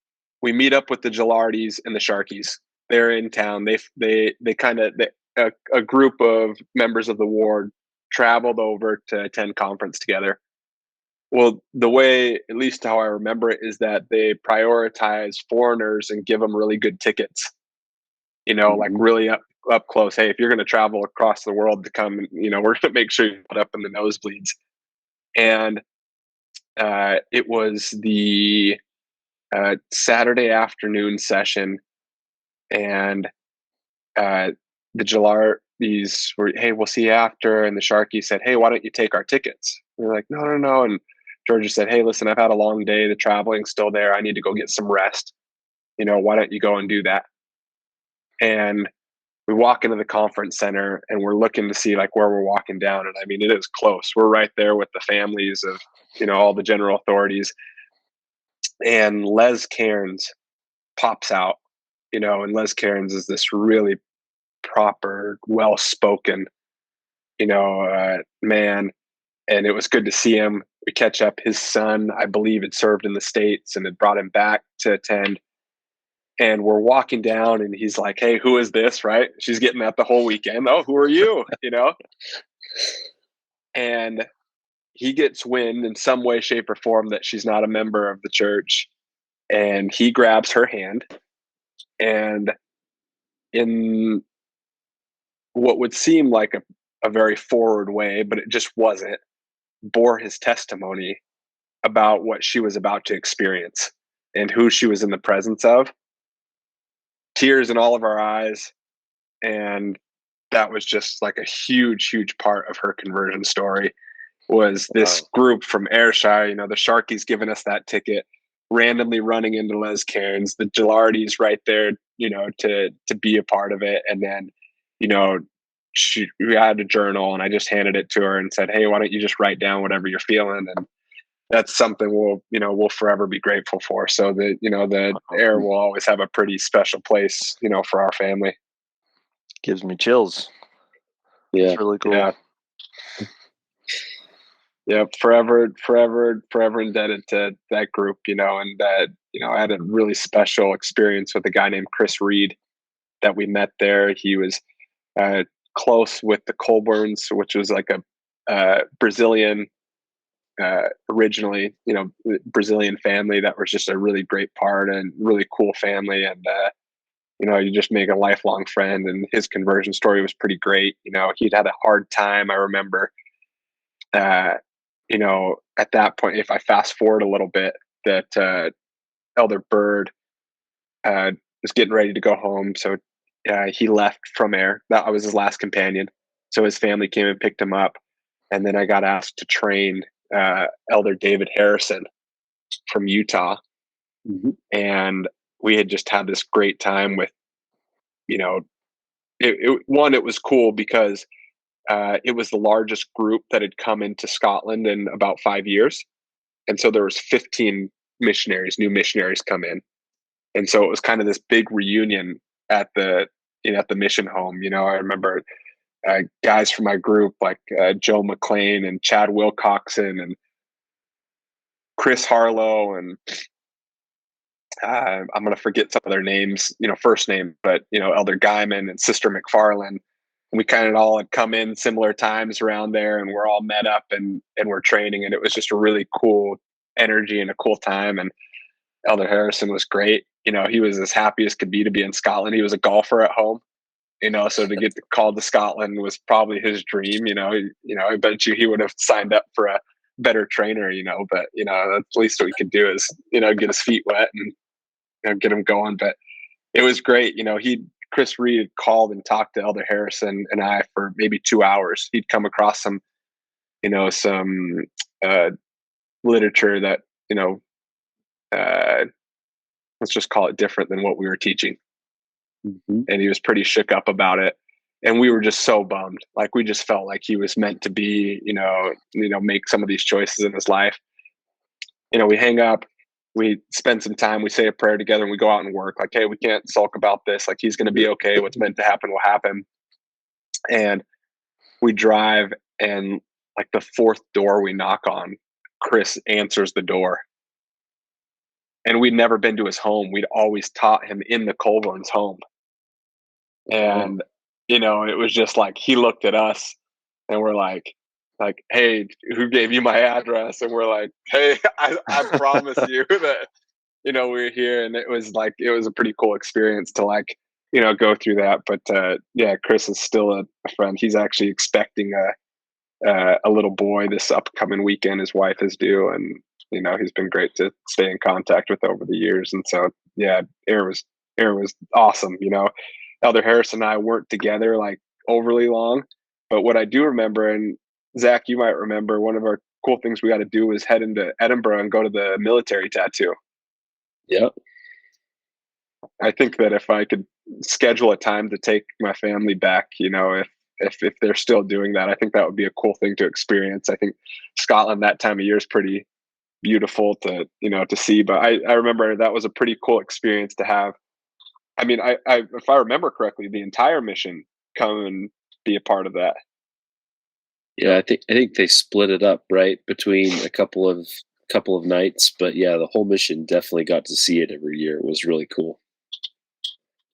Speaker 2: we meet up with the Gilardies and the Sharkies. They're in town. They kind of, a group of members of the ward traveled over to attend conference together. Well, the way, at least how I remember it, is that they prioritize foreigners and give them really good tickets. Like really up close. Hey, if you're going to travel across the world to come, we're going to make sure you put up in the nosebleeds. And it was the Saturday afternoon session, and the Gilardies were, hey, we'll see you after. And the Sharky said, hey, why don't you take our tickets? We were like, no. And Georgia said, hey, listen, I've had a long day. The traveling's still there. I need to go get some rest. Why don't you go and do that? And we walk into the conference center, and we're looking to see like where we're walking down. And I mean, it is close. We're right there with the families of, all the general authorities. And Les Cairns pops out, and Les Cairns is this really proper, well-spoken, man. And it was good to see him. We catch up. His son, I believe, had served in the States and had brought him back to attend. And we're walking down, and he's like, hey, who is this? Right? She's getting that the whole weekend. Oh, who are you? And he gets wind in some way, shape, or form that she's not a member of the church. And he grabs her hand, and in what would seem like a very forward way, but it just wasn't, bore his testimony about what she was about to experience and who she was in the presence of. Tears in all of our eyes. And that was just like a huge, huge part of her conversion story, was this group from Ayrshire, the Sharkies giving us that ticket, randomly running into Les Cairns, the Gilardies right there, to be a part of it. And then, we had a journal, and I just handed it to her and said, hey, why don't you just write down whatever you're feeling? And that's something we'll forever be grateful for. So the air will always have a pretty special place, for our family.
Speaker 3: Gives me chills.
Speaker 1: Yeah.
Speaker 3: It's really cool.
Speaker 2: Yeah. Forever indebted to that group, and that, I had a really special experience with a guy named Chris Reed that we met there. He was close with the Colburns, which was like a Brazilian, originally, Brazilian family that was just a really great part and really cool family. And, you just make a lifelong friend, and his conversion story was pretty great. He'd had a hard time. I remember, at that point, if I fast forward a little bit, that Elder Bird was getting ready to go home. So he left from Air. That was his last companion. So his family came and picked him up. And then I got asked to train Elder David Harrison from Utah. Mm-hmm. And we had just had this great time with, it was cool because it was the largest group that had come into Scotland in about 5 years. And so there was 15 new missionaries come in. And so it was kind of this big reunion at the mission home. I remember guys from my group like Joe McLean and Chad Wilcoxon and Chris Harlow, and I'm going to forget some of their names, first name, but, Elder Guyman and Sister McFarland, we kind of all had come in similar times around there, and we're all met up and we're training, and it was just a really cool energy and a cool time. And Elder Harrison was great. He was as happy as could be to be in Scotland. He was a golfer at home, so to get called to Scotland was probably his dream. I bet you he would have signed up for a better trainer, but at least what we could do is, get his feet wet and get him going. But it was great. Chris Reed called and talked to Elder Harrison and I for maybe 2 hours. He'd come across some literature that, let's just call it different than what we were teaching.
Speaker 1: Mm-hmm.
Speaker 2: And he was pretty shook up about it. And we were just so bummed. Like, we just felt like he was meant to be, make some of these choices in his life. We hang up, we spend some time, we say a prayer together, and we go out and work. Like, hey, we can't sulk about this. Like, he's going to be okay. What's meant to happen will happen. And we drive, and like the fourth door we knock on, Chris answers the door. And we'd never been to his home. We'd always taught him in the Colburns' home. And, it was just like, he looked at us and we're like, hey, who gave you my address? And we're like, hey, I promise you that, we're here. And it was a pretty cool experience to go through that. But Chris is still a friend. He's actually expecting a little boy this upcoming weekend. His wife is due, and he's been great to stay in contact with over the years. And so Aaron was awesome. Elder Harris and I weren't together like overly long, but what I do remember, and Zack, you might remember, one of our cool things we got to do is head into Edinburgh and go to the military tattoo.
Speaker 1: Yep.
Speaker 2: I think that if I could schedule a time to take my family back, if they're still doing that, I think that would be a cool thing to experience. I think Scotland that time of year is pretty beautiful to see, but I remember that was a pretty cool experience to have. I mean, I if I remember correctly, the entire mission come and be a part of that.
Speaker 1: Yeah, I think they split it up right between a couple of nights, but yeah, the whole mission definitely got to see it every year. It was really cool.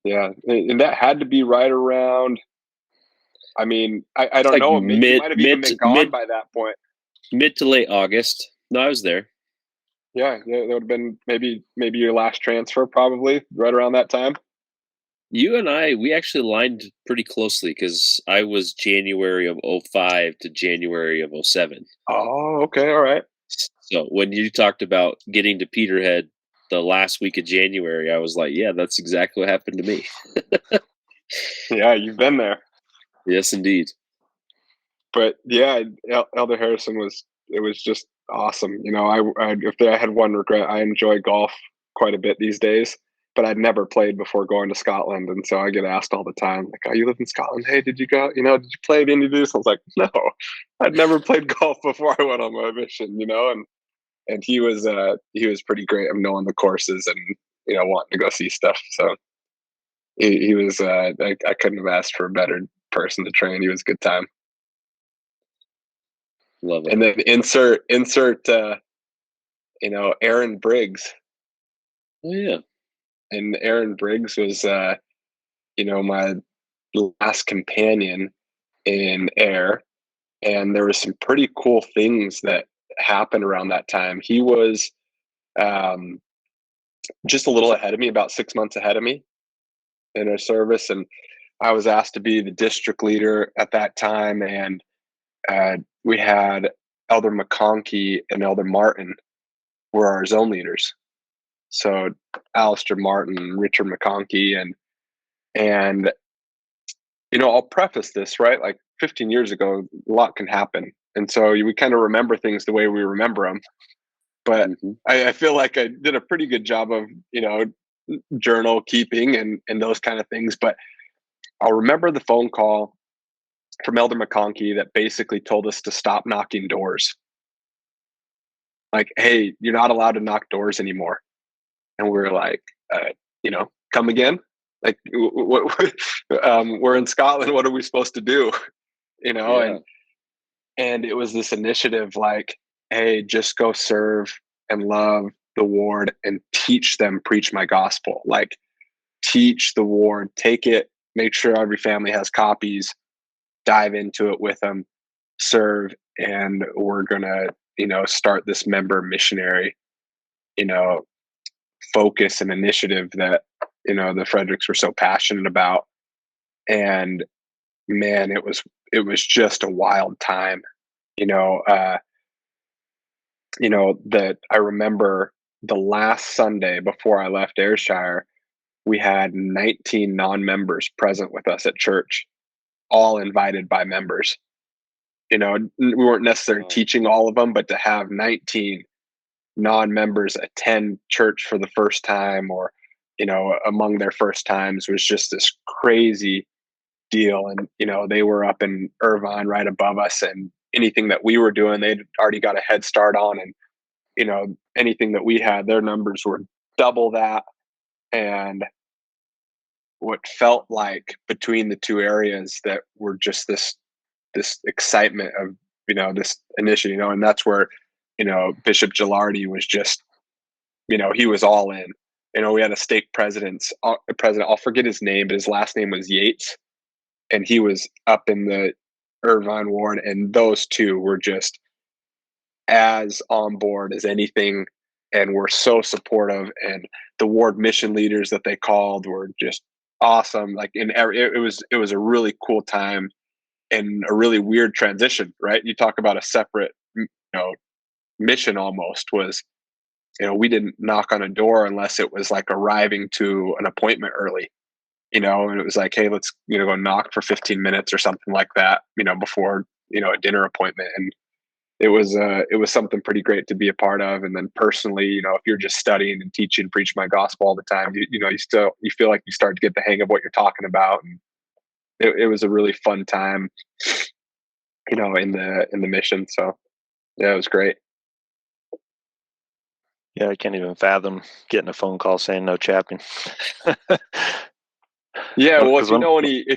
Speaker 2: Yeah, and that had to be right around. I mean, I don't know. You might have even been gone by that point.
Speaker 1: Mid to late August. No, I was there.
Speaker 2: Yeah, that would have been maybe your last transfer, probably right around that time.
Speaker 1: You and we actually aligned pretty closely because I was January of 05 to January of 07.
Speaker 2: Oh, okay, all right.
Speaker 1: So when you talked about getting to Peterhead the last week of January, I was like, yeah, that's exactly what happened to me.
Speaker 2: Yeah, you've been there.
Speaker 1: Yes, indeed.
Speaker 2: But yeah, Elder Harrison was just awesome. If I had one regret, I enjoy golf quite a bit these days, but I'd never played before going to Scotland. And so I get asked all the time, like, oh, you live in Scotland? Hey, did you go, did you play any of this? I was like, no, I'd never played golf before I went on my mission, and he was pretty great of knowing the courses and, wanting to go see stuff. So he was, I couldn't have asked for a better person to train. He was a good time.
Speaker 1: Love it.
Speaker 2: And then insert Aaron Briggs.
Speaker 1: Oh yeah.
Speaker 2: And Aaron Briggs was my last companion in air, and there were some pretty cool things that happened around that time. He was just a little ahead of me, about 6 months ahead of me in our service, and I was asked to be the district leader at that time, and we had Elder McConkey and Elder Martin were our zone leaders. So Alistair Martin, Richard McConkey, and I'll preface this, right? Like 15 years ago, a lot can happen. And so we kind of remember things the way we remember them. But I feel like I did a pretty good job of, journal keeping and those kind of things. But I'll remember the phone call from Elder McConkey that basically told us to stop knocking doors. Like, hey, you're not allowed to knock doors anymore. And we were like, come again? Like, we're in Scotland. What are we supposed to do?
Speaker 1: Yeah.
Speaker 2: And it was this initiative like, hey, just go serve and love the ward and teach them, preach my gospel. Like, teach the ward, take it, make sure every family has copies, dive into it with them, serve, and we're gonna, start this member missionary, you know, focus and initiative that, the Fredericks were so passionate about. And man, it was just a wild time, you know, uh, that I remember the last Sunday before I left Ayrshire, we had 19 non-members present with us at church, all invited by members. We weren't necessarily
Speaker 1: Wow.
Speaker 2: teaching all of them, but to have 19 non-members attend church for the first time, or among their first times, was just this crazy deal. And they were up in Irvine right above us, and anything that we were doing they'd already got a head start on. And anything that we had, their numbers were double that. And what felt like between the two areas that were just this excitement of this initiative, and that's where Bishop Gilardi was just, he was all in. We had a stake president, I'll forget his name, but his last name was Yates, and he was up in the Irvine ward, and those two were just as on board as anything, and were so supportive. And the ward mission leaders that they called were just awesome. Like it was a really cool time and a really weird transition, right? You talk about a separate, mission almost was, we didn't knock on a door unless it was like arriving to an appointment early, and it was like, hey, let's, go knock for 15 minutes or something like that, before, a dinner appointment. And it was something pretty great to be a part of. And then personally, if you're just studying and teaching, preaching my gospel all the time, you feel like you start to get the hang of what you're talking about. And it was a really fun time, in the mission. So yeah, it was great.
Speaker 3: Yeah, I can't even fathom getting a phone call saying no chapping.
Speaker 2: Yeah, well,
Speaker 3: Because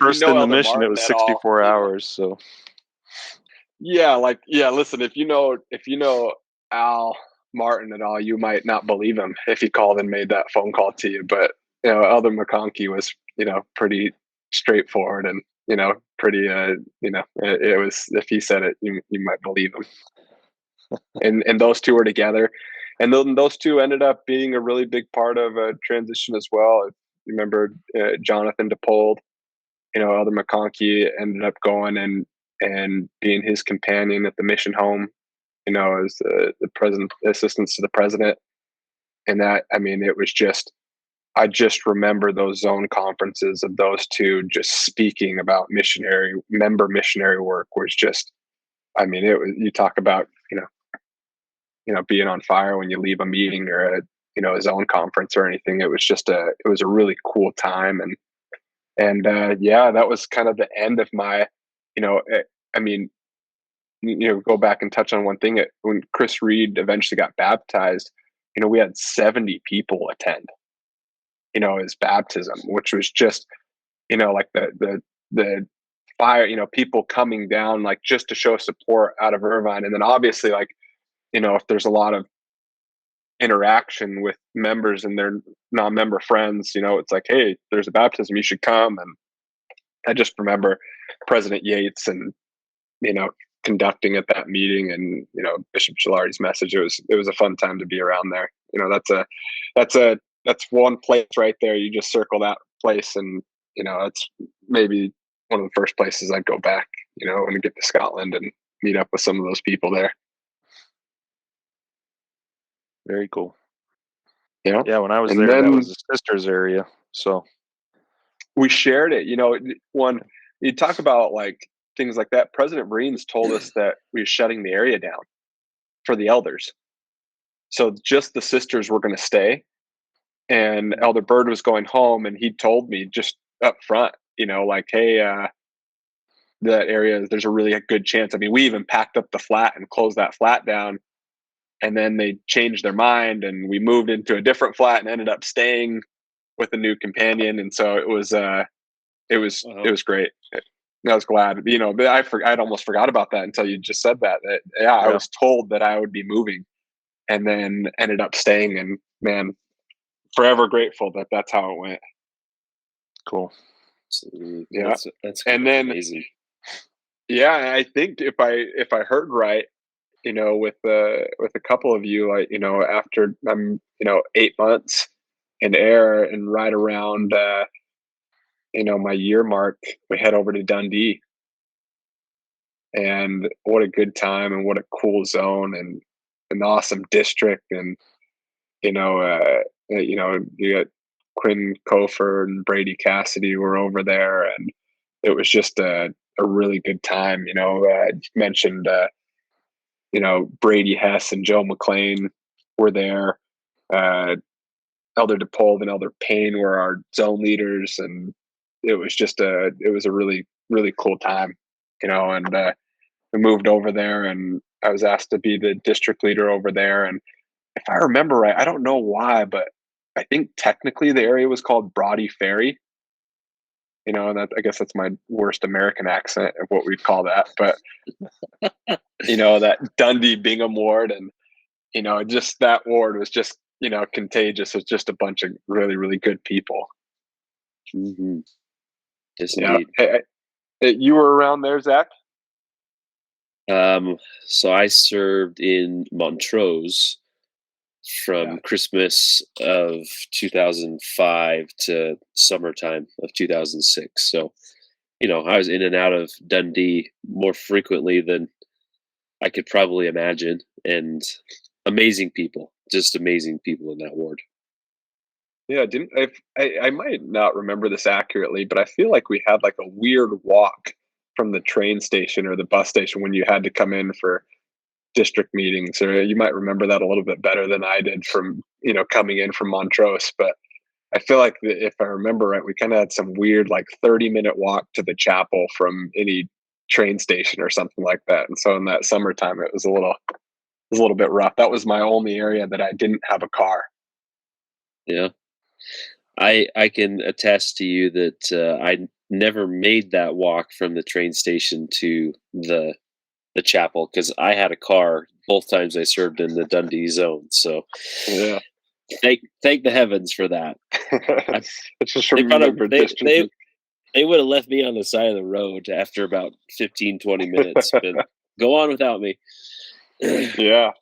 Speaker 3: first in the
Speaker 2: Elder
Speaker 3: mission, it
Speaker 2: Martin
Speaker 3: was
Speaker 2: at all,
Speaker 3: 64 hours. So
Speaker 2: yeah, listen, if you know Al Martin at all, you might not believe him if he called and made that phone call to you. But Elder McConkey was, pretty straightforward, and pretty it was, if he said it, you might believe him. And those two were together, and then those two ended up being a really big part of a transition as well. You remember Jonathan DePold, Elder McConkey ended up going and being his companion at the mission home, as the president, assistants to the president. And that, it was just, I just remember those zone conferences of those two just speaking about member missionary work was just, it was, you talk about, being on fire when you leave a meeting or a zone conference or anything. It was a really cool time. And yeah, that was kind of the end of my, I mean, go back and touch on one thing. When Chris Reed eventually got baptized, we had 70 people attend, his baptism, which was just, like the fire, people coming down, like just to show support out of Irvine. And then obviously, like, if there's a lot of interaction with members and their non-member friends, it's like, hey, there's a baptism, you should come. And I just remember President Yates and, conducting at that meeting, and, Bishop Gilardi's message. It was a fun time to be around there. That's one place right there. You just circle that place, and, it's maybe one of the first places I'd go back, when we get to Scotland and meet up with some of those people there.
Speaker 3: very cool.
Speaker 2: Yeah.
Speaker 3: Yeah, when I was
Speaker 2: And
Speaker 3: there, that
Speaker 2: then
Speaker 3: was the sisters area. So
Speaker 2: we shared it, when you talk about like things like that, President Vriens told us that we were shutting the area down for the elders. So just the sisters were going to stay, and Elder Bird was going home, and he told me just up front, like, hey, that area, there's a really good chance. We even packed up the flat and closed that flat down, and then they changed their mind, and we moved into a different flat and ended up staying with a new companion. And so it was great. I was glad, but I'd almost forgot about that until you just said that. I was told that I would be moving, and then ended up staying, and man, forever grateful that that's how it went.
Speaker 3: cool.
Speaker 2: Yeah.
Speaker 1: That's
Speaker 2: And then
Speaker 1: amazing.
Speaker 2: Yeah, I think if I heard right, with a couple of you, like, after 8 months in air and right around my year mark, we head over to Dundee, and what a good time and what a cool zone and an awesome district. And you got Quinn Cofer and Brady Cassidy were over there, and it was just a really good time. You mentioned Brady Hess and Joe McLean were there. Uh, Elder DePaul and Elder Payne were our zone leaders, and it was a really really cool time. And we moved over there, and I was asked to be the district leader over there. And if I remember right, I don't know why, but I think technically the area was called Brodie Ferry. And I guess that's my worst American accent of what we'd call that. But that Dundee Bingham ward, and just that ward was just contagious. It's just a bunch of really really good people.
Speaker 1: Mm-hmm. Yes,
Speaker 2: Yeah.
Speaker 1: indeed.
Speaker 2: Hey, you were around there, Zach?
Speaker 1: So I served in Montrose from Christmas of 2005 to summertime of 2006. So, I was in and out of Dundee more frequently than I could probably imagine. And amazing people, just amazing people in that ward.
Speaker 2: Yeah, didn't I might not remember this accurately, but I feel like we had like a weird walk from the train station or the bus station when you had to come in for district meetings. Or you might remember that a little bit better than I did from coming in from Montrose. But I feel like if I remember right, we kind of had some weird like 30-minute walk to the chapel from any train station or something like that. And so in that summertime, it was a little bit rough. That was my only area that I didn't have a car.
Speaker 1: Yeah. I can attest to you that I never made that walk from the train station to the chapel because I had a car both times I served in the Dundee zone. So
Speaker 2: Yeah.
Speaker 1: thank the heavens for that.
Speaker 2: It's just
Speaker 1: They
Speaker 2: remember distance.
Speaker 1: they would have left me on the side of the road after about 15, 20 minutes, but go on without me.
Speaker 2: Yeah.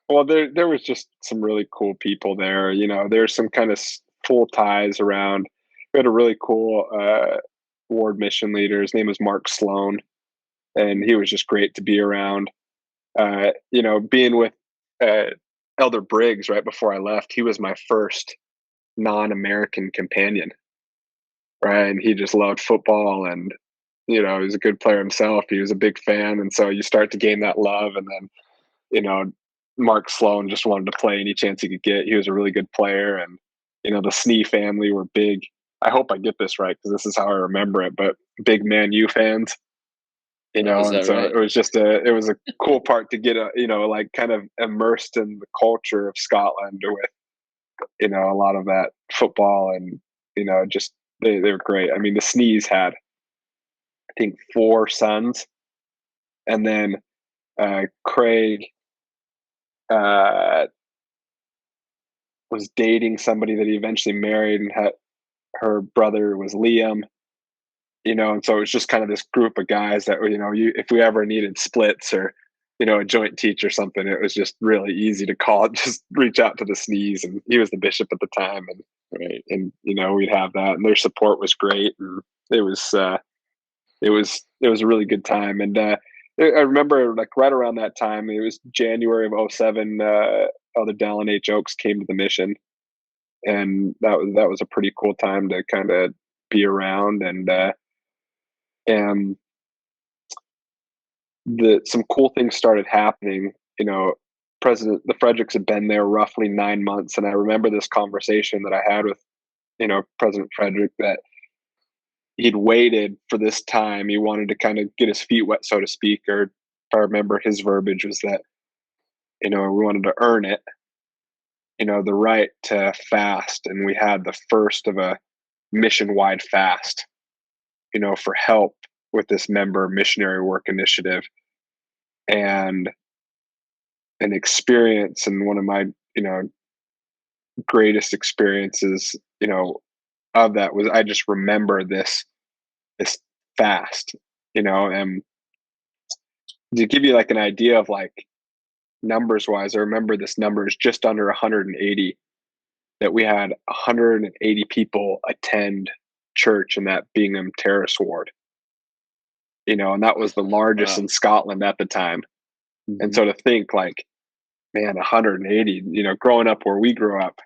Speaker 2: Well, there was just some really cool people there. There's some kind of cool ties around. We had a really cool ward mission leader. His name was Mark Sloan, and he was just great to be around. Being with uh, Elder Briggs right before I left, he was my first non-American companion. Right, and he just loved football, and he was a good player himself. He was a big fan, and so you start to gain that love. And then Mark Sloan just wanted to play any chance he could get. He was a really good player, and the S.E.M family were big. I hope I get this right because this is how I remember it. But big Man U fans,
Speaker 1: Is
Speaker 2: and
Speaker 1: that
Speaker 2: so
Speaker 1: right?
Speaker 2: it was a cool part to get like kind of immersed in the culture of Scotland with a lot of that football. And just they were great. I mean, the S.E.Ms had I think 4 sons, and then Craig uh, was dating somebody that he eventually married, and her brother was Liam. And so it was just kind of this group of guys that if we ever needed splits or a joint teach or something, it was just really easy to call. Just reach out to the S.E.Ms, and he was the bishop at the time, and
Speaker 1: Right.
Speaker 2: and we'd have that, and their support was great, and it was a really good time. And I remember like right around that time, it was January of 07, Elder Dallin H. Oakes came to the mission, and that was a pretty cool time to kind of be around. And some cool things started happening. The Fredericks had been there roughly 9 months, and I remember this conversation that I had with President Frederick, that he'd waited for this time. He wanted to kind of get his feet wet, so to speak. Or if I remember, his verbiage was that we wanted to earn it, the right to fast. And we had the first of a mission-wide fast, for help with this member missionary work initiative. And an experience, and one of my greatest experiences of that was, I just remember this fast, and to give you like an idea of like numbers wise, I remember this number is just under 180, that we had 180 people attend church in that Bingham Terrace ward, and that was the largest
Speaker 1: Wow.
Speaker 2: in Scotland at the time. And so to think like, man, 180, growing up where we grew up,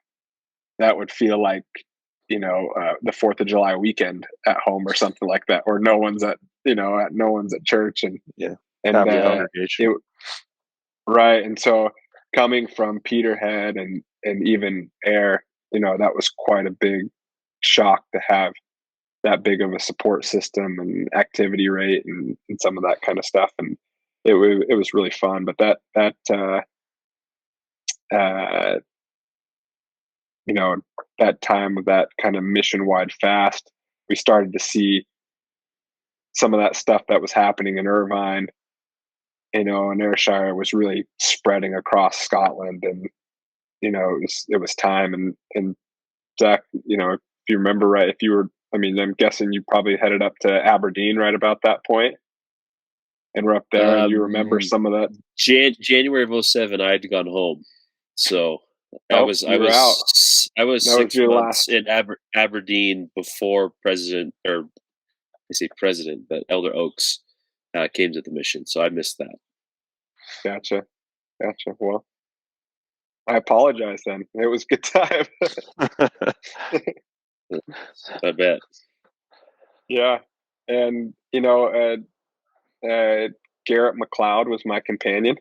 Speaker 2: that would feel like, the 4th of July weekend at home or something like that, or no one's at church. And,
Speaker 3: Yeah.
Speaker 2: and,
Speaker 3: Family congregation.
Speaker 2: right. And so coming from Peterhead and even Ayr, that was quite a big shock to have that big of a support system and activity rate and some of that kind of stuff. And it was really fun. But that time of that kind of mission wide fast, we started to see some of that stuff that was happening in Irvine, and Ayrshire was really spreading across Scotland. And, it was time. And Zack, if you remember right, if you were, I'm guessing you probably headed up to Aberdeen right about that point, and we're up there, and you remember some of that.
Speaker 1: January of 07, I had gone home, so I was
Speaker 2: you were out.
Speaker 1: 6 months in Aberdeen before President, or I say President, but Elder Oaks came to the mission, so I missed that.
Speaker 2: Gotcha. Well, I apologize then. It was a good time.
Speaker 1: I bet.
Speaker 2: Yeah. And, Garrett McLeod was my companion.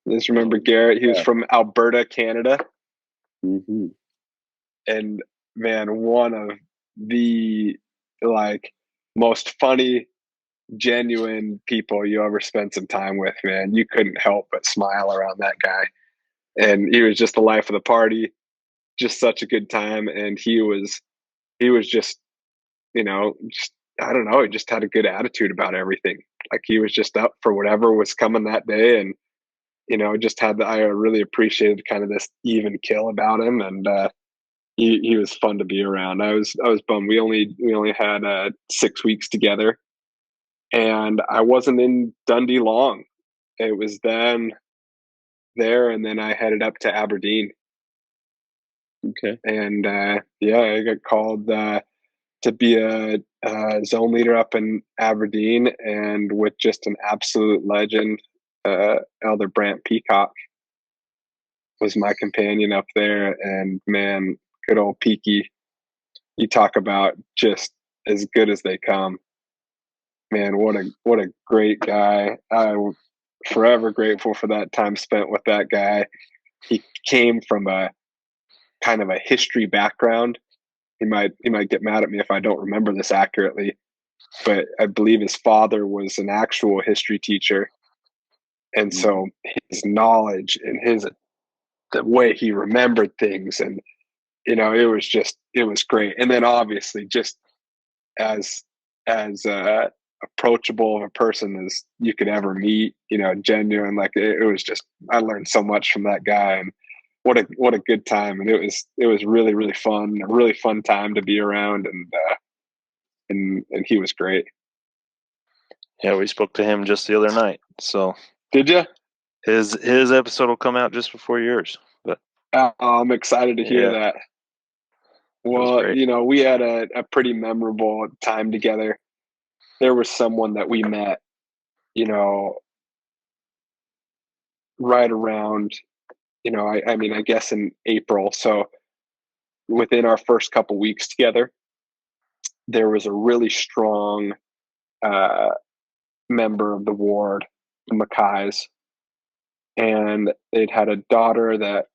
Speaker 2: Just remember Garrett. He was from Alberta, Canada.
Speaker 1: Mm-hmm.
Speaker 2: And man, one of the most funny, genuine people you ever spent some time with, man. You couldn't help but smile around that guy. And he was just the life of the party, just such a good time. And he was just, I don't know, he just had a good attitude about everything. Like he was just up for whatever was coming that day. And, just I really appreciated kind of this even kill about him. And, he was fun to be around. I was bummed. We only had 6 weeks together, and I wasn't in Dundee long. It was then there, and then I headed up to Aberdeen.
Speaker 1: Okay.
Speaker 2: And I got called to be a zone leader up in Aberdeen, and with just an absolute legend, Elder Brant Peacock was my companion up there. And man, good old Peaky, you talk about just as good as they come. Man, what a great guy. I'm forever grateful for that time spent with that guy. He came from a kind of a history background. He might get mad at me if I don't remember this accurately, but I believe his father was an actual history teacher. And so his knowledge and the way he remembered things, and it was great. And then obviously just as approachable of a person as you could ever meet, genuine. Like it was just, I learned so much from that guy. And what a good time. And it was really, really fun, a really fun time to be around. And he was great.
Speaker 3: Yeah, we spoke to him just the other night. So
Speaker 2: did you?
Speaker 3: His episode will come out just before yours. But
Speaker 2: I'm excited to hear that. Well, we had a pretty memorable time together. There was someone that we met, right around, I guess in April. So within our first couple weeks together, there was a really strong member of the ward, the Mackayes, and they'd had a daughter that,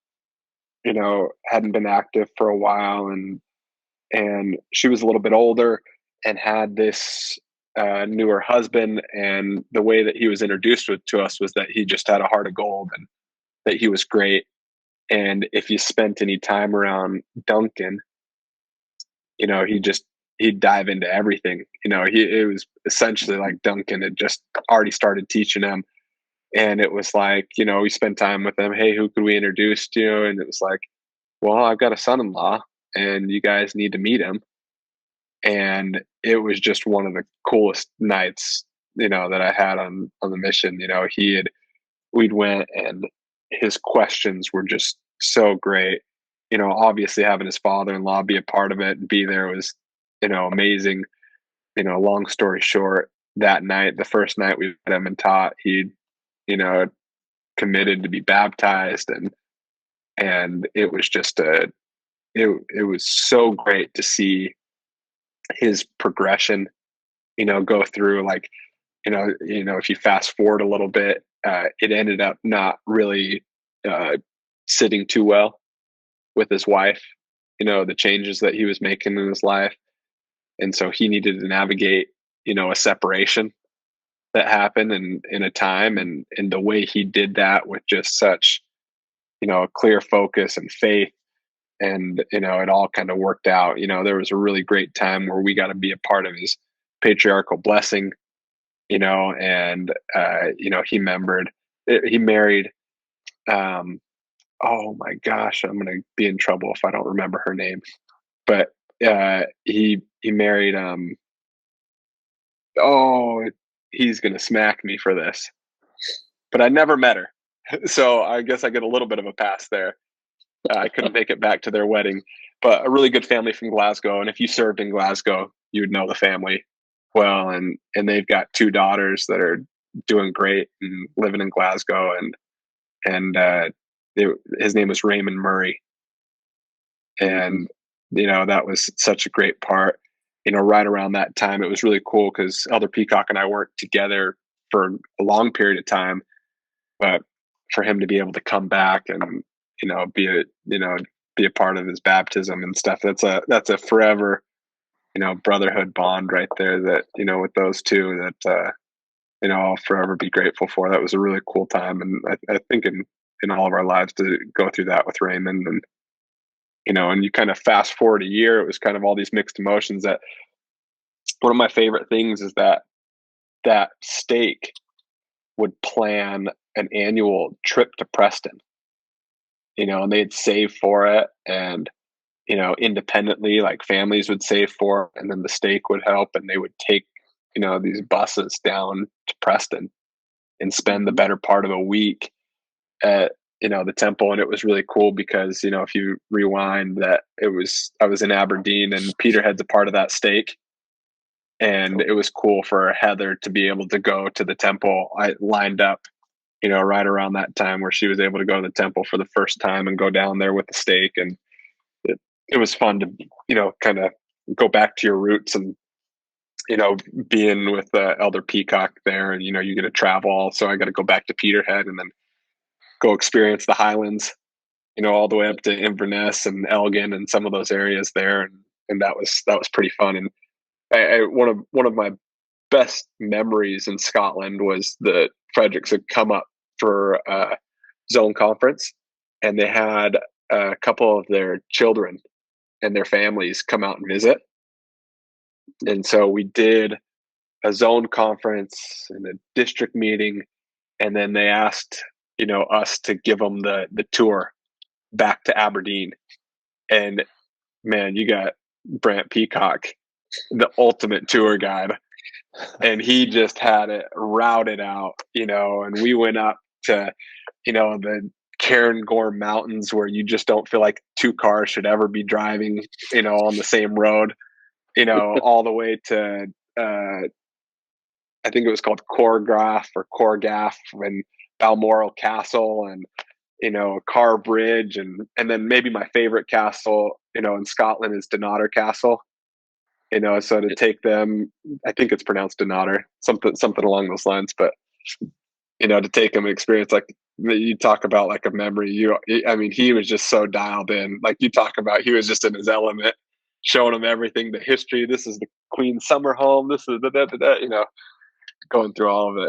Speaker 2: hadn't been active for a while, and she was a little bit older and had this newer husband. And the way that he was introduced to us was that he just had a heart of gold and that he was great. And if you spent any time around Duncan, he'd dive into everything. It was essentially like Duncan had just already started teaching him. And it was like, we spent time with him. Hey, who could we introduce to you? And it was like, well, I've got a son-in-law and you guys need to meet him. And it was just one of the coolest nights that I had on the mission. We'd went, and his questions were just so great. Obviously having his father-in-law be a part of it and be there was, amazing. Long story short, that night, the first night we met him and taught, he, committed to be baptized, and it was just it was so great to see his progression, go through, like, if you fast forward a little bit, it ended up not really sitting too well with his wife, the changes that he was making in his life. And so he needed to navigate, a separation that happened in a time. And the way he did that with just such, a clear focus and faith. And, it all kind of worked out. There was a really great time where we got to be a part of his patriarchal blessing, and, he married, oh my gosh, I'm going to be in trouble if I don't remember her name, but, he married, he's going to smack me for this, but I never met her. So I guess I get a little bit of a pass there. I couldn't make it back to their wedding, but a really good family from Glasgow. And if you served in Glasgow, you would know the family well. And they've got 2 daughters that are doing great and living in Glasgow. And his name was Raymond Murray. And, that was such a great part. Right around that time, it was really cool because Elder Peacock and I worked together for a long period of time, but for him to be able to come back and, be a part of his baptism and stuff, that's a forever, brotherhood bond right there that, with those two that, I'll forever be grateful for. That was a really cool time. And I think in all of our lives to go through that with Raymond, and, and you kind of fast forward a year, it was kind of all these mixed emotions. That one of my favorite things is that stake would plan an annual trip to Preston, and they'd save for it, and, independently, like families would save for it, and then the stake would help, and they would take, these buses down to Preston and spend the better part of a week at, the temple. And it was really cool because, if you rewind that, I was in Aberdeen, and Peterhead's a part of that stake. And it was cool for Heather to be able to go to the temple. I lined up, right around that time where she was able to go to the temple for the first time and go down there with the stake. And it was fun to, kind of go back to your roots and, being with Elder Peacock there, and, you get to travel. So I got to go back to Peterhead and then go experience the Highlands, all the way up to Inverness and Elgin and some of those areas there. And that was pretty fun. And one of my best memories in Scotland was the Fredericks had come up for a zone conference, and they had a couple of their children and their families come out and visit. And so we did a zone conference and a district meeting, and then they asked, us to give them the tour back to Aberdeen. And man, you got Brant Peacock, the ultimate tour guide, and he just had it routed out, and we went up to, the Cairngorm Mountains, where you just don't feel like 2 cars should ever be driving, on the same road, all the way to, I think it was called Corgaff and Balmoral Castle, and, Carr Bridge. And then maybe my favorite castle, in Scotland is Dunnottar Castle. So to take them, I think it's pronounced Dunnottar, something along those lines. But, to take them and experience, like you talk about, like a memory, he was just so dialed in. Like you talk about, he was just in his element, showing them everything, the history. This is the Queen's summer home. This is going through all of it.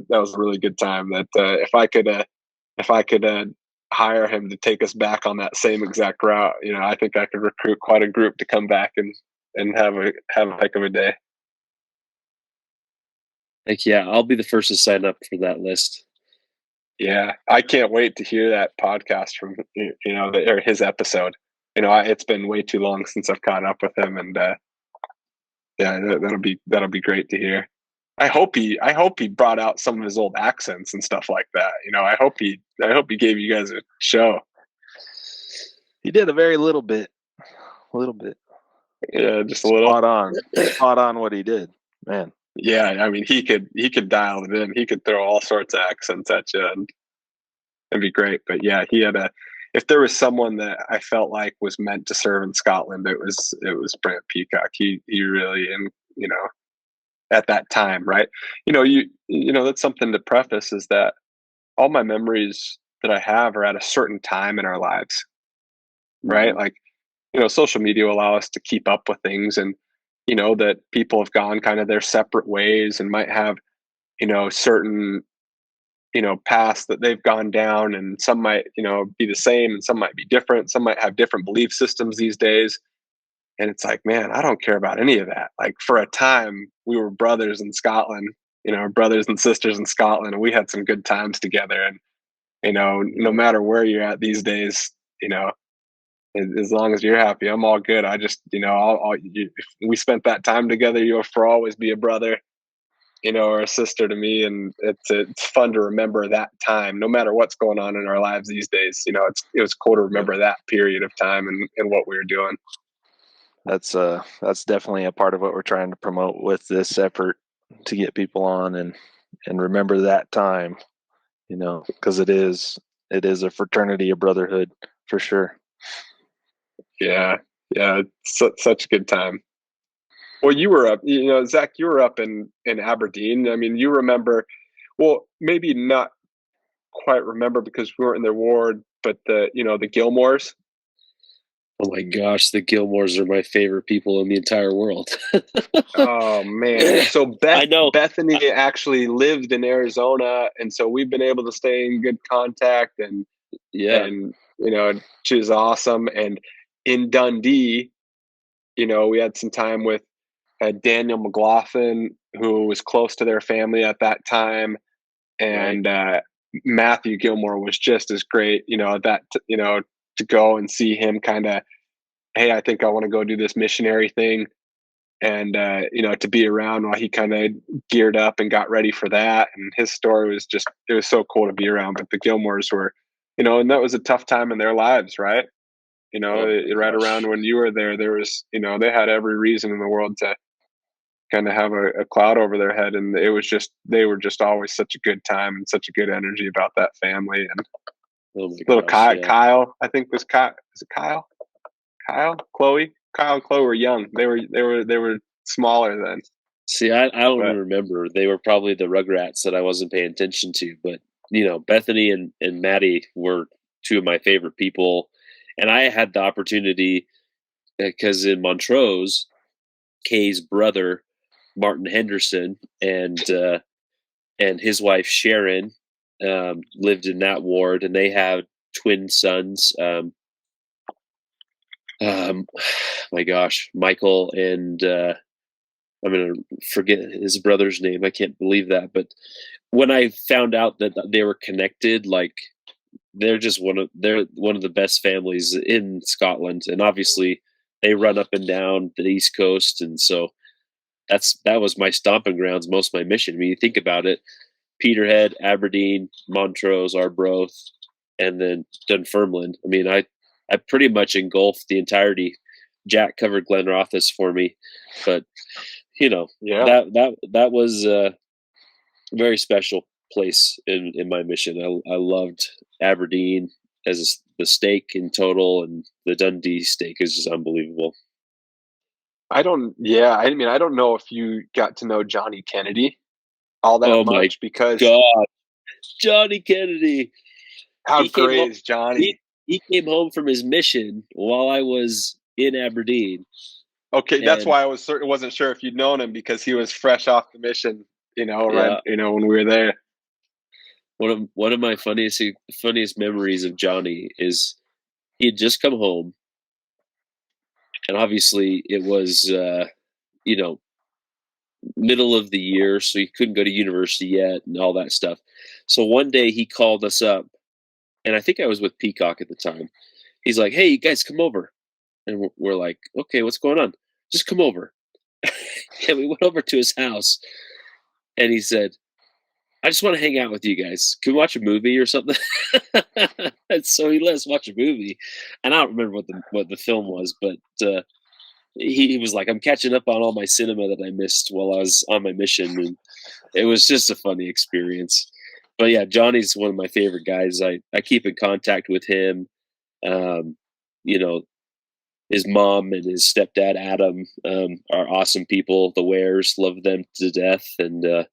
Speaker 2: That was a really good time. That if I could hire him to take us back on that same exact route, I think I could recruit quite a group to come back and have a heck of a day.
Speaker 1: Like, yeah, I'll be the first to sign up for that list.
Speaker 2: Yeah, I can't wait to hear that podcast from, or his episode. It's been way too long since I've caught up with him, and yeah, that'll be great to hear. I hope he brought out some of his old accents and stuff like that. I hope he gave you guys a show.
Speaker 3: He did a very little bit. A little bit.
Speaker 2: Yeah, just a little.
Speaker 3: Spot on what he did, man.
Speaker 2: Yeah, I mean, he could dial it in. He could throw all sorts of accents at you, and it'd be great. But yeah, if there was someone that I felt like was meant to serve in Scotland, it was Brant Peacock. He really, and at that time, right? That's something to preface, is that all my memories that I have are at a certain time in our lives, right?
Speaker 1: Mhm.
Speaker 2: Like, social media allow us to keep up with things, and that people have gone kind of their separate ways and might have certain paths that they've gone down, and some might be the same and some might be different. Some might have different belief systems these days, and it's like, man, I don't care about any of that. Like, for a time we were brothers in Scotland, brothers and sisters in Scotland, and we had some good times together. And no matter where you're at these days, as long as you're happy, I'm all good. I just, if we spent that time together, you'll for always be a brother, or a sister to me. And it's fun to remember that time, no matter what's going on in our lives these days. It was cool to remember that period of time and what we were doing.
Speaker 3: That's definitely a part of what we're trying to promote with this effort, to get people on and remember that time, because it is a fraternity, a brotherhood, for sure.
Speaker 2: Yeah, such a good time. Well, you were up, Zach, you were up in Aberdeen. I mean, you remember, well, maybe not quite remember because we weren't in their ward, but the Gilmores.
Speaker 1: Oh my gosh, the Gilmores are my favorite people in the entire world.
Speaker 2: Oh man! So
Speaker 1: I know.
Speaker 2: Bethany actually lived in Arizona, and so we've been able to stay in good contact. And
Speaker 1: Yeah.
Speaker 2: she's awesome. And in Dundee, we had some time with Daniel McLaughlin, who was close to their family at that time, and Matthew Gilmore was just as great. To go and see him, kind of, hey, I think I want to go do this missionary thing, and to be around while he kind of geared up and got ready for that. And his story was it was so cool to be around. But the Gilmores were, and that was a tough time in their lives, right? Right around when you were there was, they had every reason in the world to kind of have a cloud over their head. And they were just always such a good time and such a good energy about that family. And
Speaker 1: Oh my
Speaker 2: little
Speaker 1: gosh, yeah.
Speaker 2: Kyle, I think was it Kyle? Chloe and Chloe were young. They were smaller then.
Speaker 1: See, I don't remember. They were probably the Rugrats that I wasn't paying attention to. But Bethany and Maddie were two of my favorite people, and I had the opportunity because in Montrose, Kay's brother Martin Henderson and his wife Sharon lived in that ward, and they had twin sons. My gosh, Michael and I'm gonna forget his brother's name. I can't believe that. But when I found out that they were connected, like they're one of the best families in Scotland, and obviously they run up and down the East Coast, and so that was my stomping grounds, most of my mission. I mean, you think about it: Peterhead, Aberdeen, Montrose, Arbroath, and then Dunfermline. I mean, I pretty much engulfed the entirety. Jack covered Glen Rothes for me, but that was a very special place in my mission. I loved Aberdeen as the stake in total, and the Dundee stake is just unbelievable.
Speaker 2: I don't know if you got to know Johnny Kennedy all that much, because
Speaker 1: God, Johnny Kennedy.
Speaker 2: How great is Johnny?
Speaker 1: He came home from his mission while I was in Aberdeen.
Speaker 2: Okay, that's why I wasn't sure if you'd known him, because he was fresh off the mission, right, when we were there.
Speaker 1: One of my funniest memories of Johnny is he had just come home, and obviously it was middle of the year, so he couldn't go to university yet and all that stuff. So one day he called us up, and I think I was with Peacock at the time. He's like, "Hey, you guys, come over," and we're like, "Okay, what's going on? Just come over." And we went over to his house, and he said, "I just want to hang out with you guys. Can we watch a movie or something?" And so he let us watch a movie, and I don't remember what the film was, but he was like, "I'm catching up on all my cinema that I missed while I was on my mission," and it was just a funny experience. But yeah, Johnny's one of my favorite guys. I keep in contact with him. Um, you know, his mom and his stepdad Adam are awesome people. The Wares, love them to death, and oh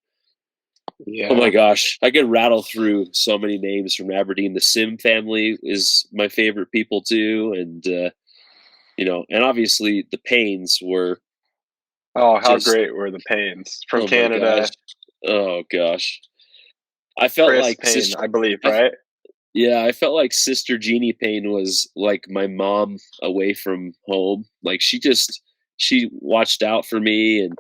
Speaker 1: my
Speaker 2: Yeah.
Speaker 1: gosh, I could rattle through so many names from Aberdeen. The S.E.M family is my favorite people too, and and obviously the Paynes were
Speaker 2: Oh, how
Speaker 1: just
Speaker 2: great were the Paynes from
Speaker 1: oh my gosh,
Speaker 2: Canada?
Speaker 1: oh gosh. I felt
Speaker 2: Chris
Speaker 1: like
Speaker 2: Payne,
Speaker 1: sister.
Speaker 2: I believe,
Speaker 1: I
Speaker 2: right?
Speaker 1: Yeah, I felt like Sister Jeannie Payne was like my mom away from home. Like she watched out for me, and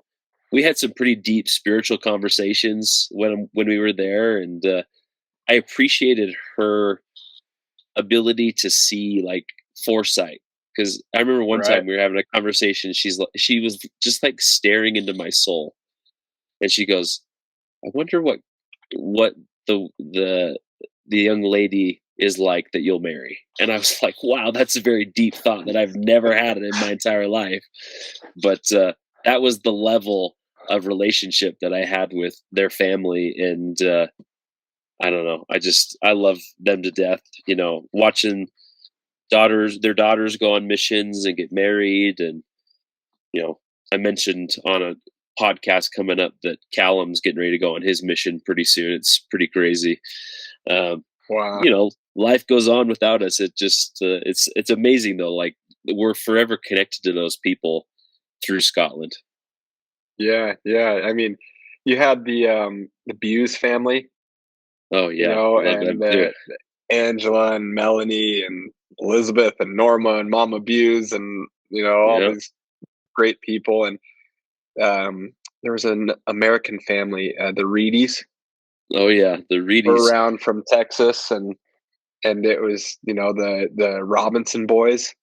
Speaker 1: we had some pretty deep spiritual conversations when we were there, and I appreciated her ability to see like foresight. Because I remember one
Speaker 2: Right.
Speaker 1: time we were having a conversation. She was just like staring into my soul, and she goes, "I wonder what the young lady is like that you'll marry." And I was like, wow, that's a very deep thought that I've never had in my entire life. But that was the level of relationship that I had with their family. And I don't know. I love them to death, watching their daughters go on missions and get married. And, I mentioned on a podcast coming up that Callum's getting ready to go on his mission pretty soon. It's pretty crazy. Um,
Speaker 2: Wow.
Speaker 1: Life goes on without us. It just it's amazing though. Like we're forever connected to those people through Scotland.
Speaker 2: Yeah, yeah. I mean, you had the Buse family,
Speaker 1: Oh yeah, love
Speaker 2: and
Speaker 1: them too.
Speaker 2: Angela and Melanie and Elizabeth and Norma and Mama Buse and all
Speaker 1: Yeah.
Speaker 2: these great people. And there was an American family, the Reedies,
Speaker 1: Oh yeah, the
Speaker 2: were
Speaker 1: Reedies.
Speaker 2: around from Texas, and it was the Robinson boys.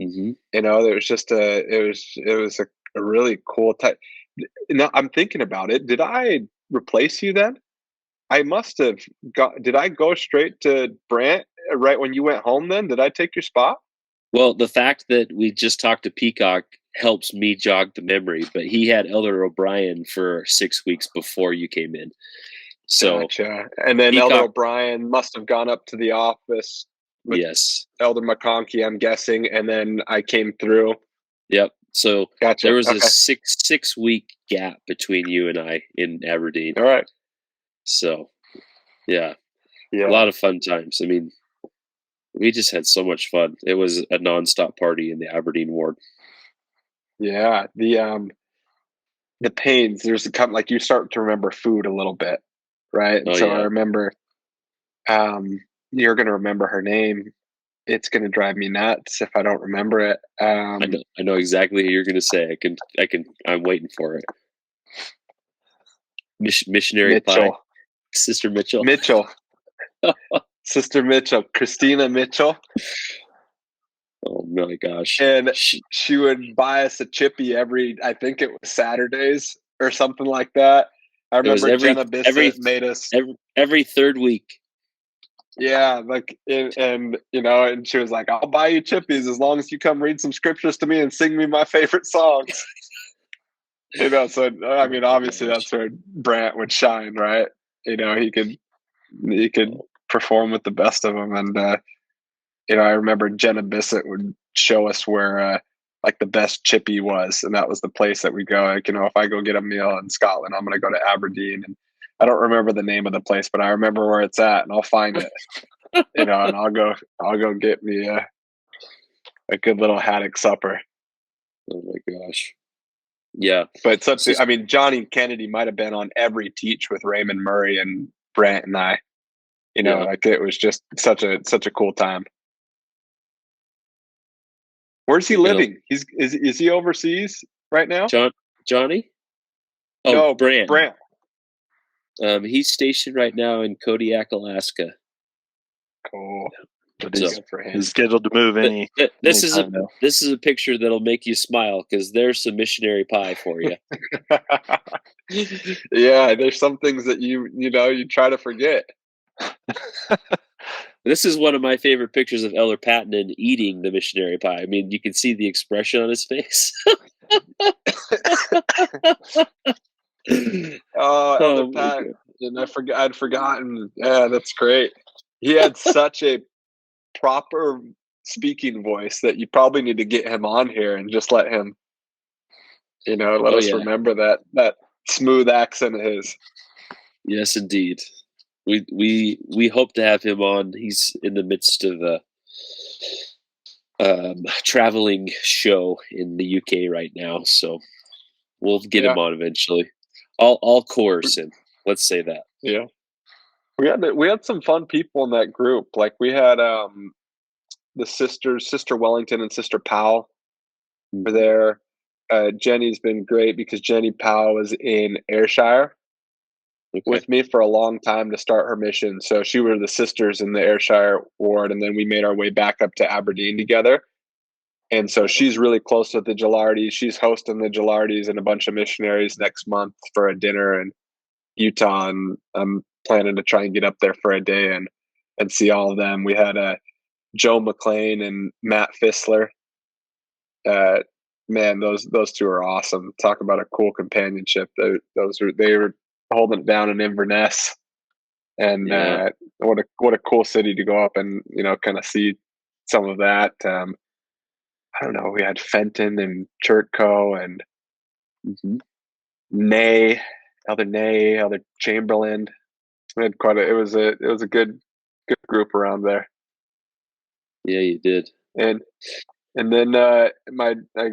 Speaker 1: Hmm.
Speaker 2: There was just a really cool type. Now I'm thinking about it. Did I replace you then? I must have Did I go straight to Brant right when you went home? Then did I take your spot?
Speaker 1: Well, the fact that we just talked to Peacock helps me jog the memory, but he had Elder O'Brien for 6 weeks before you came in. So
Speaker 2: Gotcha. And then Elder
Speaker 1: Peacock,
Speaker 2: O'Brien must have gone up to the office with
Speaker 1: yes.
Speaker 2: Elder McConkey, I'm guessing, and then I came through.
Speaker 1: Yep. So
Speaker 2: Gotcha.
Speaker 1: there was a
Speaker 2: Okay.
Speaker 1: six week gap between you and I in Aberdeen.
Speaker 2: All right.
Speaker 1: So yeah, a
Speaker 2: Yeah.
Speaker 1: lot of fun times. I mean, we just had so much fun. It was a nonstop party in the Aberdeen ward.
Speaker 2: Yeah. The pains. There's a couple, like, you start to remember food a little bit, right? And
Speaker 1: Oh
Speaker 2: so I
Speaker 1: yeah,
Speaker 2: remember, you're gonna remember her name. It's gonna drive me nuts if I don't remember it.
Speaker 1: I know exactly who you're gonna say. I'm waiting for it. Missionary pie,
Speaker 2: Mitchell.
Speaker 1: Sister Mitchell.
Speaker 2: Mitchell. Sister Mitchell. Christina Mitchell.
Speaker 1: Oh my gosh,
Speaker 2: And she would buy us a chippy I think it was Saturdays or something like that. I
Speaker 1: it was
Speaker 2: remember Jenna Bissett made us.
Speaker 1: every third week.
Speaker 2: Yeah, like, and she was like, "I'll buy you chippies as long as you come read some scriptures to me and sing me my favorite songs." So I
Speaker 1: Oh
Speaker 2: mean,
Speaker 1: my
Speaker 2: obviously
Speaker 1: gosh.
Speaker 2: that's where Brant would shine, right? He could perform with the best of them, and I remember Jenna Bissett would show us where like the best chippy was, and that was the place that we go. Like, if I go get a meal in Scotland, I'm going to go to Aberdeen, and I don't remember the name of the place, but I remember where it's at, and I'll find it. And I'll go get me a good little haddock supper.
Speaker 1: Oh my gosh. Yeah.
Speaker 2: But
Speaker 1: So
Speaker 2: I mean, Johnny Kennedy might have been on every teach with Raymond Murray and Brant and I.
Speaker 1: yeah.
Speaker 2: Like, it was just such a cool time. Where's he
Speaker 1: We're gonna
Speaker 2: living? Is he overseas right now?
Speaker 1: Johnny. Oh,
Speaker 2: No,
Speaker 1: Brand.
Speaker 2: Brant.
Speaker 1: He's stationed right now in Kodiak, Alaska.
Speaker 2: Cool.
Speaker 3: But
Speaker 1: So-
Speaker 2: Good for him.
Speaker 3: he's scheduled to move
Speaker 1: This is
Speaker 3: anytime now.
Speaker 1: this is a picture that'll make you smile because there's some missionary pie for you.
Speaker 2: Yeah, there's some things that you try to forget.
Speaker 1: This is one of my favorite pictures of Elder Patton eating the missionary pie. I mean, you can see the expression on his face.
Speaker 2: Oh, Elder
Speaker 1: Oh, my
Speaker 2: Pat,
Speaker 1: God.
Speaker 2: and I'd forgotten. Yeah, that's great. He had such a proper speaking voice that you probably need to get him on here and just let him, let
Speaker 1: Oh,
Speaker 2: us
Speaker 1: yeah.
Speaker 2: remember that smooth accent of his.
Speaker 1: Yes, indeed. We hope to have him on. He's in the midst of a traveling show in the UK right now, so we'll get him on eventually. I'll coerce him. Let's say that.
Speaker 2: Yeah, we had some fun people in that group. Like we had the sisters, Sister Wellington and Sister Powell were there. Jenny's been great because Jenny Powell was in Ayrshire with me for a long time to start her mission. So she were the sisters in the Ayrshire ward, and then we made our way back up to Aberdeen together. And so she's really close with the Gilardies. She's hosting the Gilardies and a bunch of missionaries next month for a dinner in Utah, and I'm planning to try and get up there for a day and see all of them. We had Joe McLean and Matt Fissler. Man, those two are awesome. Talk about a cool companionship. They were holding it down in Inverness, and what a cool city to go up and kind of see some of that. I don't know. We had Fenton and Churtco and Elder Chamberlain. We had it was a good group around there.
Speaker 1: Yeah, you did.
Speaker 2: And then I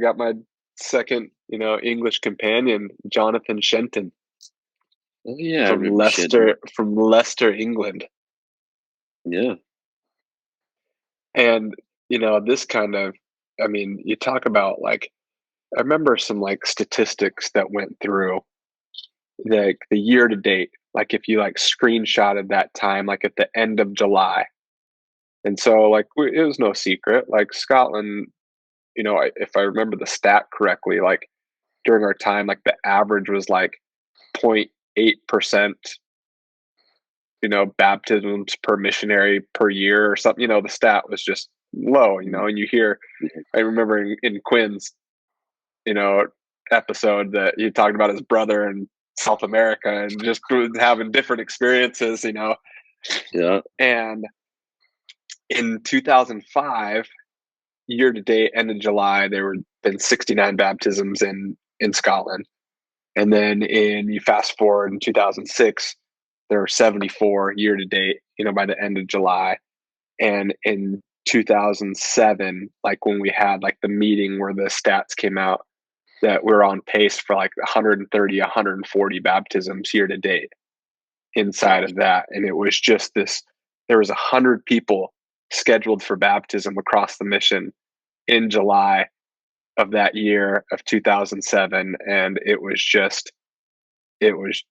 Speaker 2: got my second English companion, Jonathan Shenton.
Speaker 1: Oh yeah,
Speaker 2: from Leicester, England.
Speaker 1: Yeah.
Speaker 2: And this kind of, I mean, you talk about like, I remember some like statistics that went through like the year to date, like if you like screenshotted that time, like at the end of July. And so like it was no secret, like Scotland, if I remember the stat correctly, like during our time, like the average was like 0.8%, baptisms per missionary per year or something. The stat was just low, and you hear, I remember in Quinn's, episode that he talked about his brother in South America and just having different experiences,
Speaker 1: Yeah.
Speaker 2: And in 2005, year to date, end of July, there were been 69 baptisms in Scotland. And then you fast forward in 2006, there were 74 year to date, by the end of July. And in 2007, like when we had like the meeting where the stats came out, that we're on pace for like 130, 140 baptisms year to date inside of that. And it was just there was 100 people scheduled for baptism across the mission in July of that year of 2007. And it was just, it was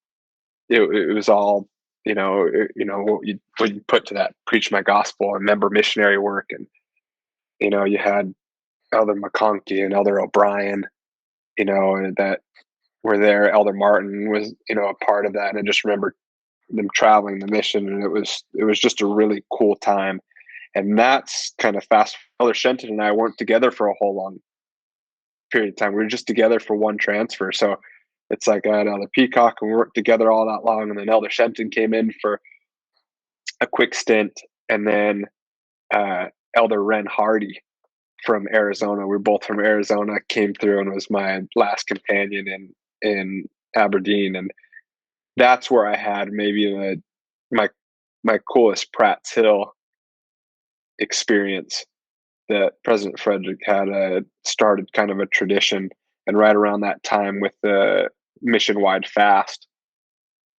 Speaker 2: all, what you put to that, preach my gospel and member missionary work. And, you had Elder McConkey and Elder O'Brien, that were there. Elder Martin was, a part of that. And I just remember them traveling the mission, and it was just a really cool time. And that's kind of fast. Elder Shenton and I weren't together for a whole long period of time. We were just together for one transfer. So it's like I had Elder Peacock and we worked together all that long. And then Elder Shenton came in for a quick stint. And then Elder Ren Hardy from Arizona. We're both from Arizona, came through and was my last companion in Aberdeen. And that's where I had maybe my coolest Pratt's Hill experience, that President Frederick had started kind of a tradition. And right around that time with the mission-wide fast,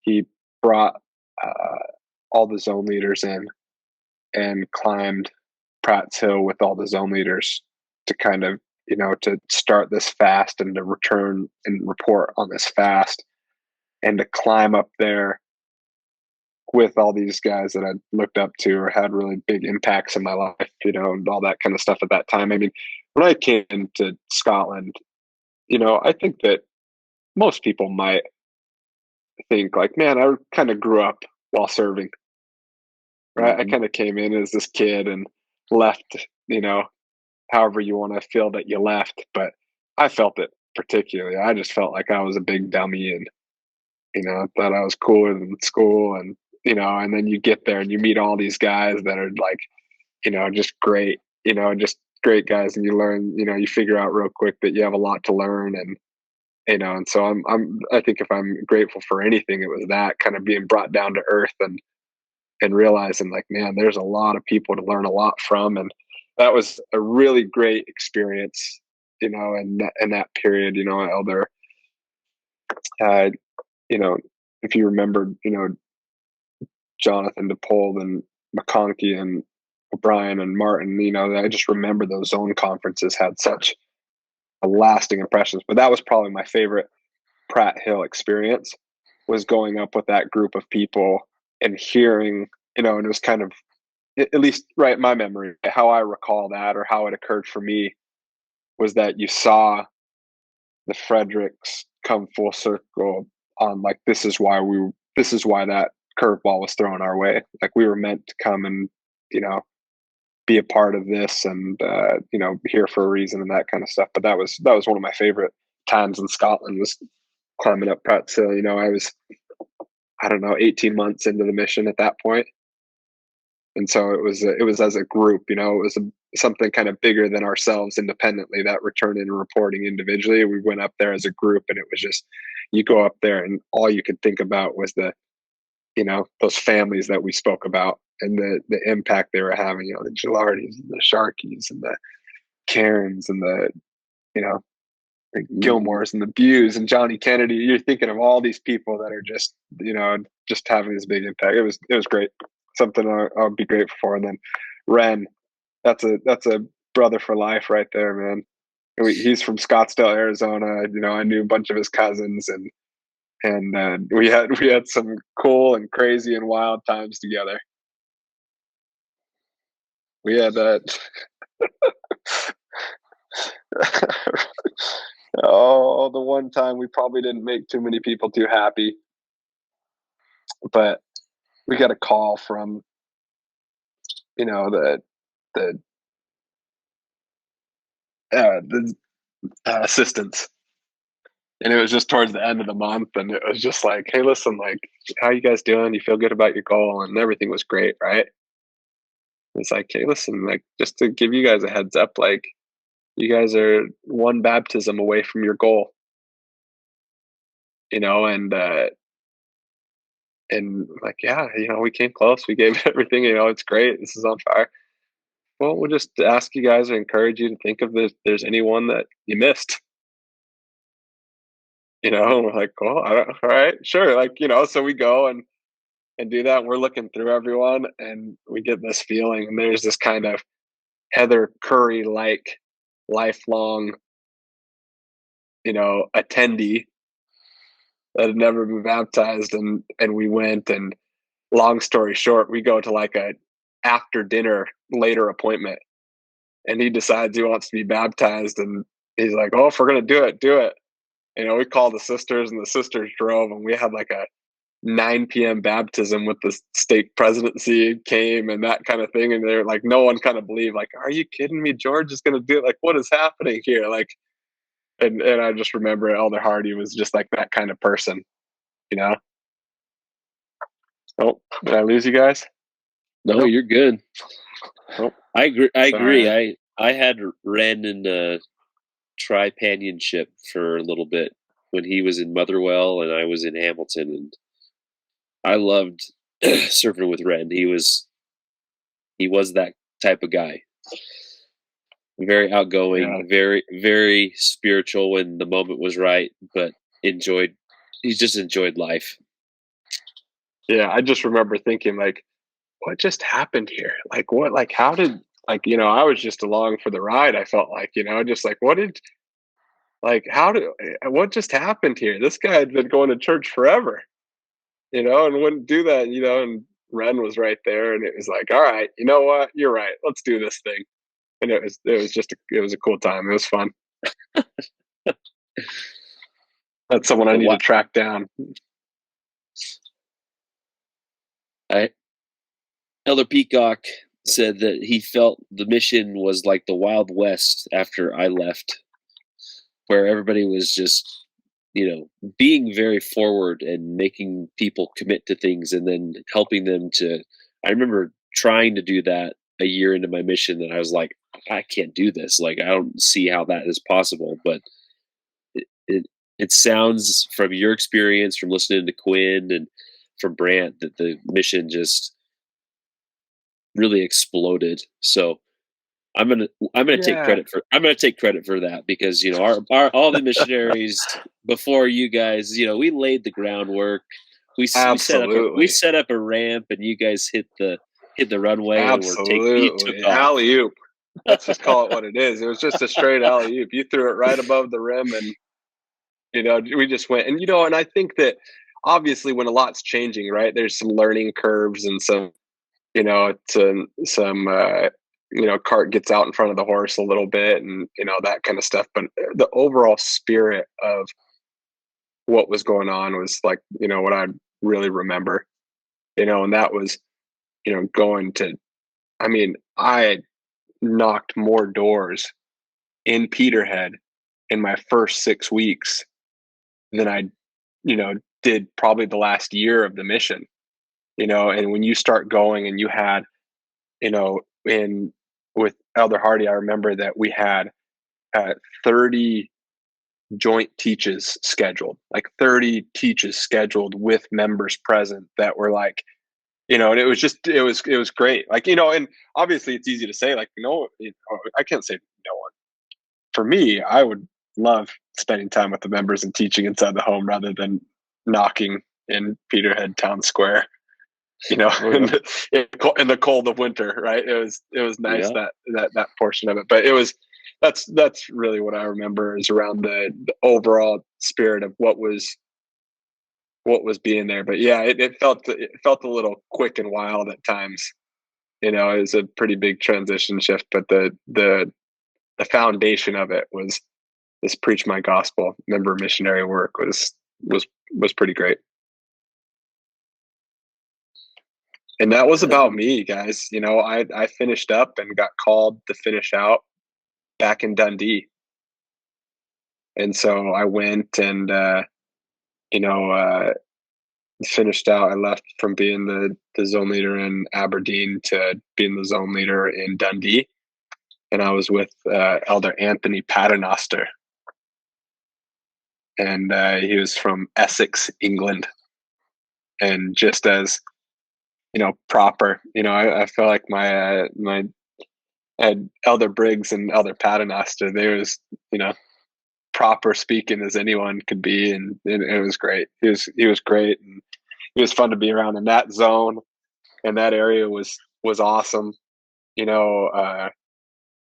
Speaker 2: he brought all the zone leaders in and climbed Pratt's Hill with all the zone leaders to kind of, to start this fast and to return and report on this fast, and to climb up there with all these guys that I looked up to or had really big impacts in my life, you know, and all that kind of stuff at that time. I mean, when I came into Scotland, you know, I think that most people might think like, man, I kind of grew up while serving, right? I kind of came in as this kid and left, you know, however you want to feel that you left. But I felt it particularly. I just felt like I was a big dummy and, you know, thought I was cooler than school. And, you know, and then you get there and you meet all these guys that are like, you know, just great, you know, just great guys. And you learn, you know, you figure out real quick that you have a lot to learn. And, you know, and so I think if I'm grateful for anything, it was that kind of being brought down to earth and realizing like, man, there's a lot of people to learn a lot from. And that was a really great experience, you know, in that period, you know, Elder, you know, if you remember, you know, Jonathan DePaul and McConkey and O'Brien and Martin, you know, I just remember those zone conferences had such a lasting impressions. But that was probably my favorite Pratt Hill experience, was going up with that group of people and hearing, you know, and it was kind of, at least right, my memory, how I recall that or how it occurred for me was that you saw the Fredericks come full circle on like, this is why that curveball was thrown our way. Like we were meant to come and, you know, be a part of this and, you know, here for a reason and that kind of stuff. But that was one of my favorite times in Scotland, was climbing up Pratt Hill. You know, I was, I don't know, 18 months into the mission at that point. And so it was as a group, you know, it was something kind of bigger than ourselves independently, that return and reporting individually. We went up there as a group, and it was just, you go up there and all you could think about was the, you know, those families that we spoke about and the impact they were having, you know, the Gilardis and the Sharkies and the Cairns and the, you know, the Gilmores and the Bews and Johnny Kennedy. You're thinking of all these people that are just, you know, just having this big impact. It was great. Something I'll be grateful for. And then Ren, that's a brother for life right there, man. He's from Scottsdale, Arizona. You know, I knew a bunch of his cousins, and we had some cool and crazy and wild times together. We had that. Oh, the one time we probably didn't make too many people too happy, but we got a call from, you know, the assistants, and it was just towards the end of the month, and it was just like, hey, listen, like, how you guys doing? You feel good about your goal? And everything was great, right? It's like, hey, listen, like, just to give you guys a heads up, like, you guys are one baptism away from your goal, you know, and like, yeah, you know, we came close. We gave everything, you know, it's great. This is on fire. Well, we'll just ask you guys or encourage you to think of if there's anyone that you missed. You know, we're like, well, all right, sure. Like, you know, so we go and do that. And we're looking through everyone and we get this feeling. And there's this kind of Heather Curry like lifelong, you know, attendee that had never been baptized. And we went, and long story short, we go to like a after dinner later appointment, and he decides he wants to be baptized. And he's like, oh, if we're going to do it. You know, we called the sisters, and the sisters drove, and we had like a 9 p.m. baptism with the stake presidency came and that kind of thing. And they're like, no one kind of believed, like, are you kidding me? George is going to do it. Like, what is happening here? Like, and I just remember Elder Hardy was just like that kind of person, you know? Oh, did I lose you guys?
Speaker 1: No, you're good.
Speaker 2: Oh,
Speaker 1: I agree.
Speaker 2: sorry.
Speaker 1: I had Ren in tripanionship for a little bit when he was in Motherwell and I was in Hamilton, and I loved surfing with Ren. He was that type of guy. Very outgoing, very, very spiritual when the moment was right, but he just enjoyed life.
Speaker 2: Yeah, I just remember thinking, like, what just happened here? Like, what, like, how did, like, you know, I was just along for the ride. I felt like, you know, just like, what just happened here? This guy had been going to church forever. and wouldn't do that, and Ren was right there, and it was like, all right, you know what? You're right. Let's do this thing. And it was a cool time. It was fun. That's someone I need to track down.
Speaker 1: Elder Peacock said that he felt the mission was like the Wild West after I left, where everybody was just, being very forward and making people commit to things and then helping them to. I remember trying to do that a year into my mission, and I was like, I can't do this. Like, I don't see how that is possible. But it sounds from your experience, from listening to Quinn and from Brant, that the mission just really exploded. So I'm gonna take credit for that, because our all the missionaries before you guys, we laid the groundwork. We set up a ramp, and you guys hit the runway.
Speaker 2: Absolutely,
Speaker 1: and you took off.
Speaker 2: Alley-oop. Let's just call it what it is. It was just a straight alley-oop. You threw it right above the rim, and we just went. And and I think that obviously when a lot's changing, right? There's some learning curves and some cart gets out in front of the horse a little bit, and that kind of stuff. But the overall spirit of what was going on was like what I really remember, and that was going to. I mean, I knocked more doors in Peterhead in my first 6 weeks than I did probably the last year of the mission. And when you start going and you had with Elder Hardy, I remember that we had 30 joint teaches scheduled, like 30 teaches scheduled with members present that were like, and it was great. Like, and obviously it's easy to say, like, I can't say no one. For me, I would love spending time with the members and teaching inside the home rather than knocking in Peterhead Town Square. In the cold of winter, right? It was nice, that portion of it, but that's really what I remember is around the overall spirit of what was being there. But yeah, it felt a little quick and wild at times. It was a pretty big transition shift, but the foundation of it was this preach my gospel member missionary work was pretty great. And that was about me, guys. I finished up and got called to finish out back in Dundee. And so I went and, finished out. I left from being the zone leader in Aberdeen to being the zone leader in Dundee. And I was with Elder Anthony Paternoster. And he was from Essex, England. And just as proper. I feel like my Elder Briggs and Elder Paternoster, they was proper speaking as anyone could be, and it was great. He was great, and it was fun to be around in that zone, and that area was awesome. Elder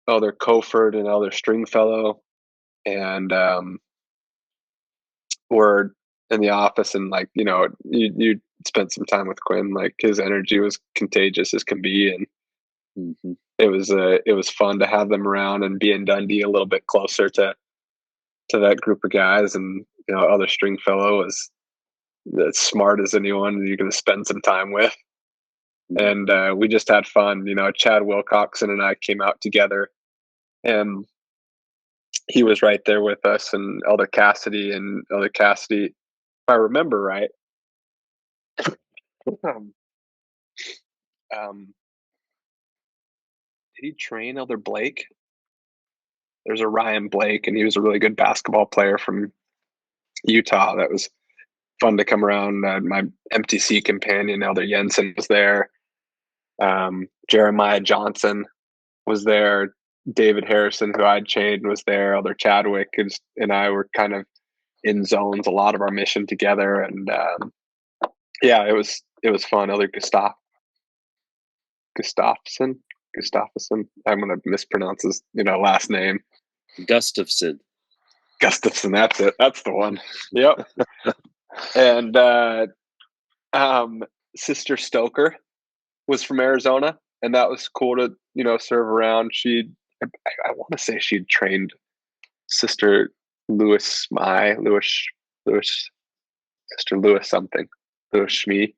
Speaker 2: Coford and Elder Stringfellow, and were in the office, and like you spent some time with Quinn. Like his energy was contagious as can be, and it was fun to have them around and be in Dundee a little bit closer to that group of guys. And Elder Stringfellow was as smart as anyone you're going to spend some time with, and we just had fun. Chad Wilcoxon and I came out together, and he was right there with us, and Elder Cassidy, if I remember right, did he train Elder Blake? There's a Ryan Blake, and he was a really good basketball player from Utah. That was fun to come around. My MTC companion, Elder Jensen, was there. Jeremiah Johnson was there. David Harrison, who I'd chained, was there. Elder Chadwick and I were kind of in zones a lot of our mission together, and yeah, it was fun. Elder Gustafson. I'm gonna mispronounce his last name.
Speaker 1: Gustafson.
Speaker 2: That's it. That's the one. Yep. And Sister Stoker was from Arizona, and that was cool to serve around. I want to say she'd trained Sister Lewis Sister Lewis something, Lewis Schmei.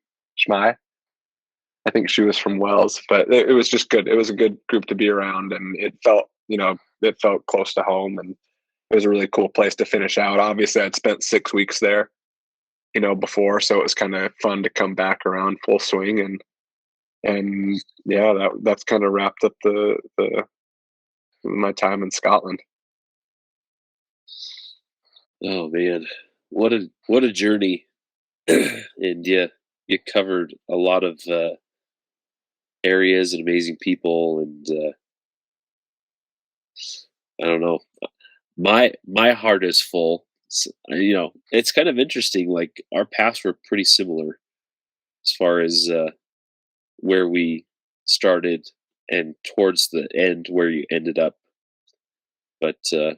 Speaker 2: I think she was from Wales, but it was just good. It was a good group to be around, and it felt close to home, and it was a really cool place to finish out. Obviously, I'd spent 6 weeks there, before, so it was kind of fun to come back around full swing, and yeah, that's kind of wrapped up the my time in Scotland.
Speaker 1: Oh man, what a journey! And yeah, you covered a lot of areas and amazing people, and I don't know. My heart is full. It's kind of interesting. Like our paths were pretty similar as far as where we started and towards the end where you ended up. But I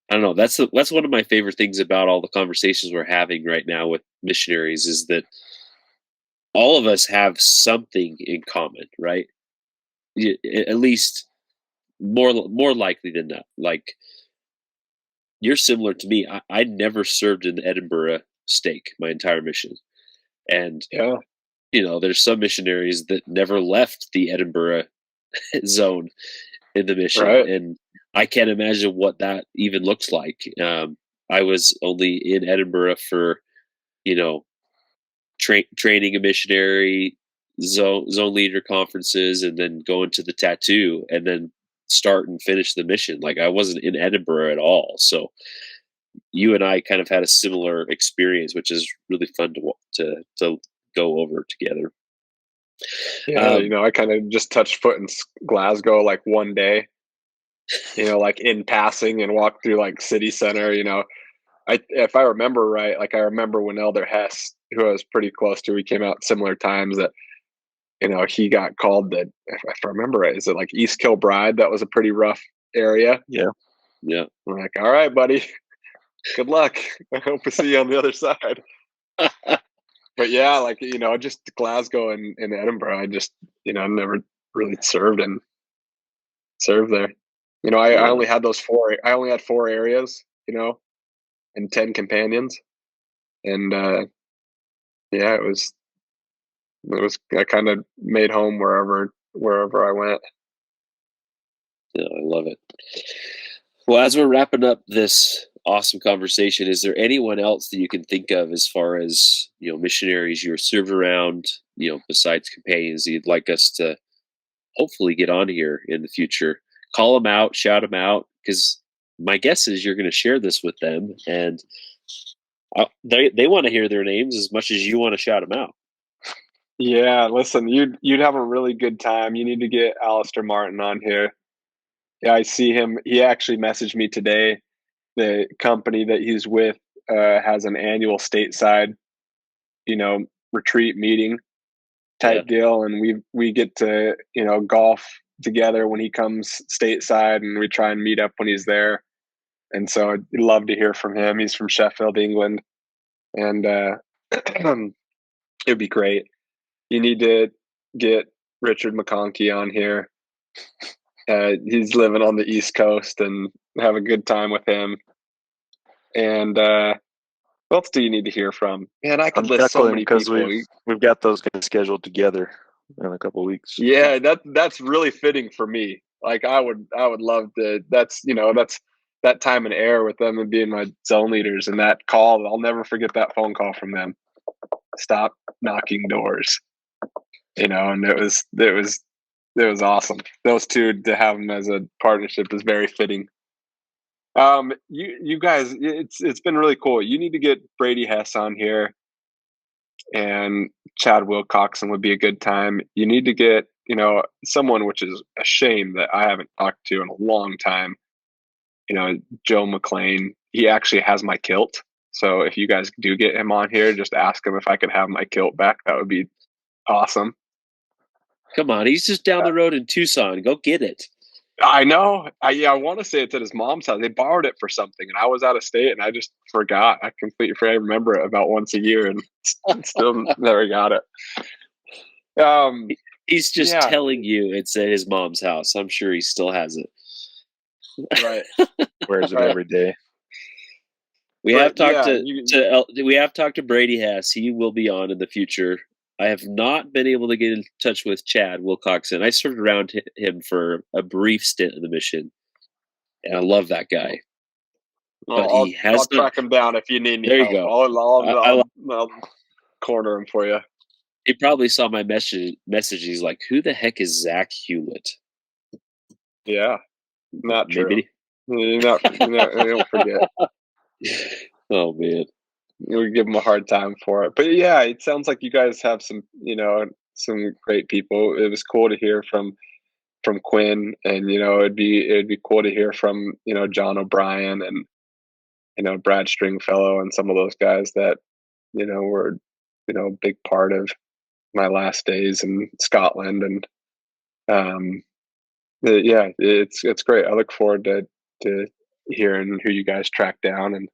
Speaker 1: don't know. That's one of my favorite things about all the conversations we're having right now with missionaries is that all of us have something in common, right? At least more likely than not. Like you're similar to me. I never served in the Edinburgh stake my entire mission, and
Speaker 2: Yeah,
Speaker 1: there's some missionaries that never left the Edinburgh zone in the mission,
Speaker 2: right.
Speaker 1: and I can't imagine what that even looks like. I was only in Edinburgh for you know training a missionary, zone leader conferences, and then going to the tattoo, and then start and finish the mission. Like I wasn't in Edinburgh at all. So you and I kind of had a similar experience, which is really fun to go over together.
Speaker 2: Yeah, I kind of just touched foot in Glasgow like one day, like in passing and walked through like city center. If I remember right, like I remember when Elder Hess, who I was pretty close to, he came out similar times that he got called that. If I remember right, is it like East Kilbride? That was a pretty rough area.
Speaker 3: Yeah.
Speaker 2: I'm like, all right, buddy, good luck. I hope to see you on the other side. But yeah, like just Glasgow and Edinburgh. I just never really served there. I only had those four. I only had 4 areas. And 10 companions, and yeah, it was. I kind of made home wherever I went.
Speaker 1: Yeah, I love it. Well, as we're wrapping up this awesome conversation, is there anyone else that you can think of as far as missionaries you're served around, besides companions that you'd like us to hopefully get on here in the future? Call them out, shout them out, because my guess is you're going to share this with them, and they want to hear their names as much as you want to shout them out.
Speaker 2: Yeah, listen, you'd have a really good time. You need to get Alistair Martin on here. Yeah, I see him. He actually messaged me today. The company that he's with has an annual stateside, retreat meeting type deal, and we get to golf together when he comes stateside, and we try and meet up when he's there. And so I'd love to hear from him. He's from Sheffield, England, and it'd be great. You need to get Richard McConkey on here. He's living on the East Coast, and have a good time with him. And what else do you need to hear from? Man, I could list so many people.
Speaker 3: We've got those guys scheduled together in a couple of weeks.
Speaker 2: Yeah, that's really fitting for me. Like I would love to. That's that time and air with them and being my zone leaders, and that call. I'll never forget that phone call from them. Stop knocking doors. And it was awesome. Those two, to have them as a partnership, is very fitting. You guys, it's been really cool. You need to get Brady Hess on here, and Chad Wilcoxon would be a good time. You need to get someone, which is a shame that I haven't talked to in a long time. Joe McLean. He actually has my kilt. So if you guys do get him on here, just ask him if I could have my kilt back. That would be awesome.
Speaker 1: Come on, he's just down the road in Tucson. Go get it.
Speaker 2: I know. I want to say it's at his mom's house. They borrowed it for something, and I was out of state, and I just forgot. I completely forgot. I remember it about once a year, and still never got it.
Speaker 1: He's just
Speaker 2: Yeah.
Speaker 1: telling you it's at his mom's house. I'm sure he still has it.
Speaker 2: Right.
Speaker 3: Wears it every day.
Speaker 1: We
Speaker 2: But,
Speaker 1: have talked
Speaker 2: yeah,
Speaker 1: we have talked to Brady Hess. He will be on in the future. I have not been able to get in touch with Chad Wilcoxon. I served around him for a brief stint in the mission, and I love that guy. But he has
Speaker 2: I'll track him down if you need any
Speaker 1: There you
Speaker 2: help.
Speaker 1: go.
Speaker 2: I'll corner him for you.
Speaker 1: He probably saw my message. He's like, "Who the heck is Zack Hewlett?"
Speaker 2: Yeah, not true.
Speaker 1: Maybe.
Speaker 2: You don't forget.
Speaker 1: Oh man,
Speaker 2: We give him a hard time for it, but yeah, it sounds like you guys have some, some great people. It was cool to hear from Quinn, and it'd be cool to hear from John O'Brien and Brad Stringfellow and some of those guys that were a big part of my last days in Scotland, and yeah, it's great. I look forward to hearing who you guys track down and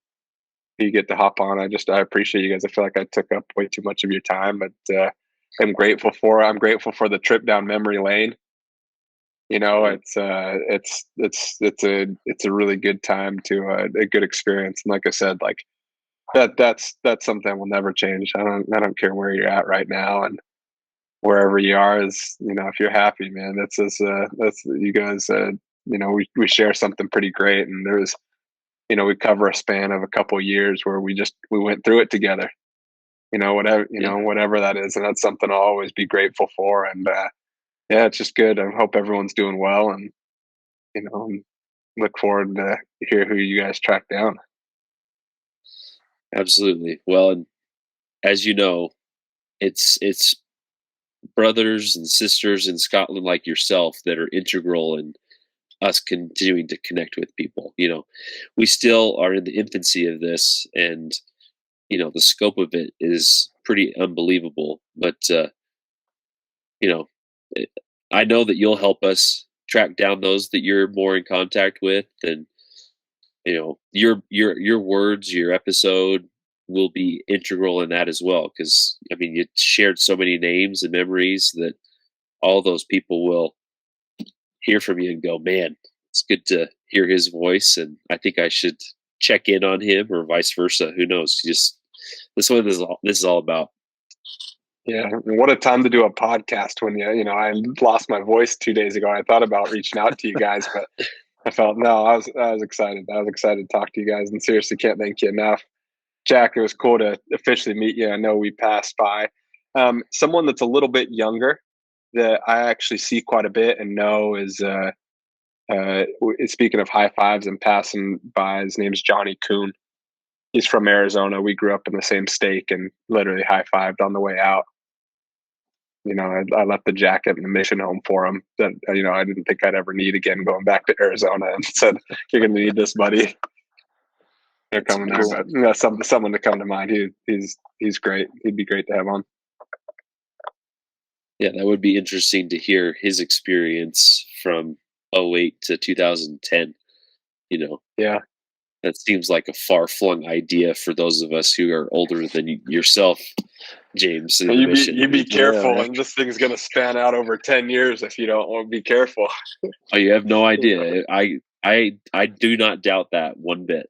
Speaker 2: who you get to hop on. I appreciate you guys. I feel like I took up way too much of your time, but I'm grateful for the trip down memory lane. It's a really good time to a good experience. And like I said, like that's something that will never change. I don't care where you're at right now, and wherever you are is, if you're happy, man, that's you guys, we share something pretty great. And there's, we cover a span of a couple of years where we went through it together, whatever that is. And that's something I'll always be grateful for. And, yeah, it's just good. I hope everyone's doing well, and, look forward to hear who you guys track down.
Speaker 1: absolutely. Well, and as you know, it's brothers and sisters in Scotland like yourself that are integral in us continuing to connect with people. We still are in the infancy of this, and the scope of it is pretty unbelievable. But I know that you'll help us track down those that you're more in contact with, and your words, your episode will be integral in that as well. Because I mean, you shared so many names and memories that all those people will hear from you and go, "Man, it's good to hear his voice." And I think I should check in on him, or vice versa. Who knows? Just this is all about.
Speaker 2: Yeah, what a time to do a podcast when I lost my voice 2 days ago. I thought about reaching out to you guys, but I felt no. I was excited. I was excited to talk to you guys, and seriously, can't thank you enough, Jack. It was cool to officially meet you. I know we passed by someone that's a little bit younger that I actually see quite a bit and know is. Speaking of high fives and passing by, his name's Johnny Kuhn. He's from Arizona. We grew up in the same stake and literally high fived on the way out. I left the jacket in the mission home for him that, I didn't think I'd ever need again going back to Arizona, and said, "You're going to need this, buddy." They're coming there, but someone to come to mind. He's great. He'd be great to have on.
Speaker 1: Yeah, that would be interesting to hear his experience from 08 to 2010.
Speaker 2: Yeah.
Speaker 1: That seems like a far-flung idea for those of us who are older than yourself, James.
Speaker 2: You be careful, and this thing's going to span out over 10 years if you don't want to be careful.
Speaker 1: Oh, you have no idea. I do not doubt that one bit.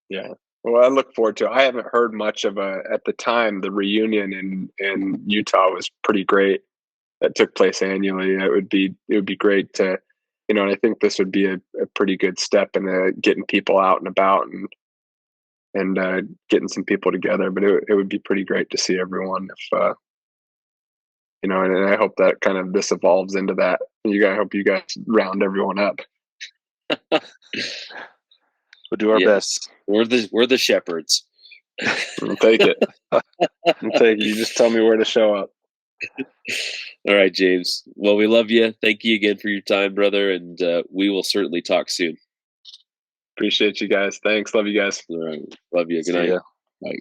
Speaker 2: Yeah. Well, I look forward to it. I haven't heard much of at the time, the reunion in Utah was pretty great. That took place annually. It would be great to, and I think this would be a pretty good step in getting people out and about and getting some people together. But it would be pretty great to see everyone if, and I hope that this evolves into that. I hope you guys round everyone up.
Speaker 3: We'll do our best.
Speaker 1: We're the shepherds.
Speaker 2: I'll take it. You just tell me where to show up.
Speaker 1: All right, James. Well, we love you. Thank you again for your time, brother, and we will certainly talk soon.
Speaker 2: Appreciate you guys. Thanks. Love you guys.
Speaker 1: All right. Love you. Good night. Bye.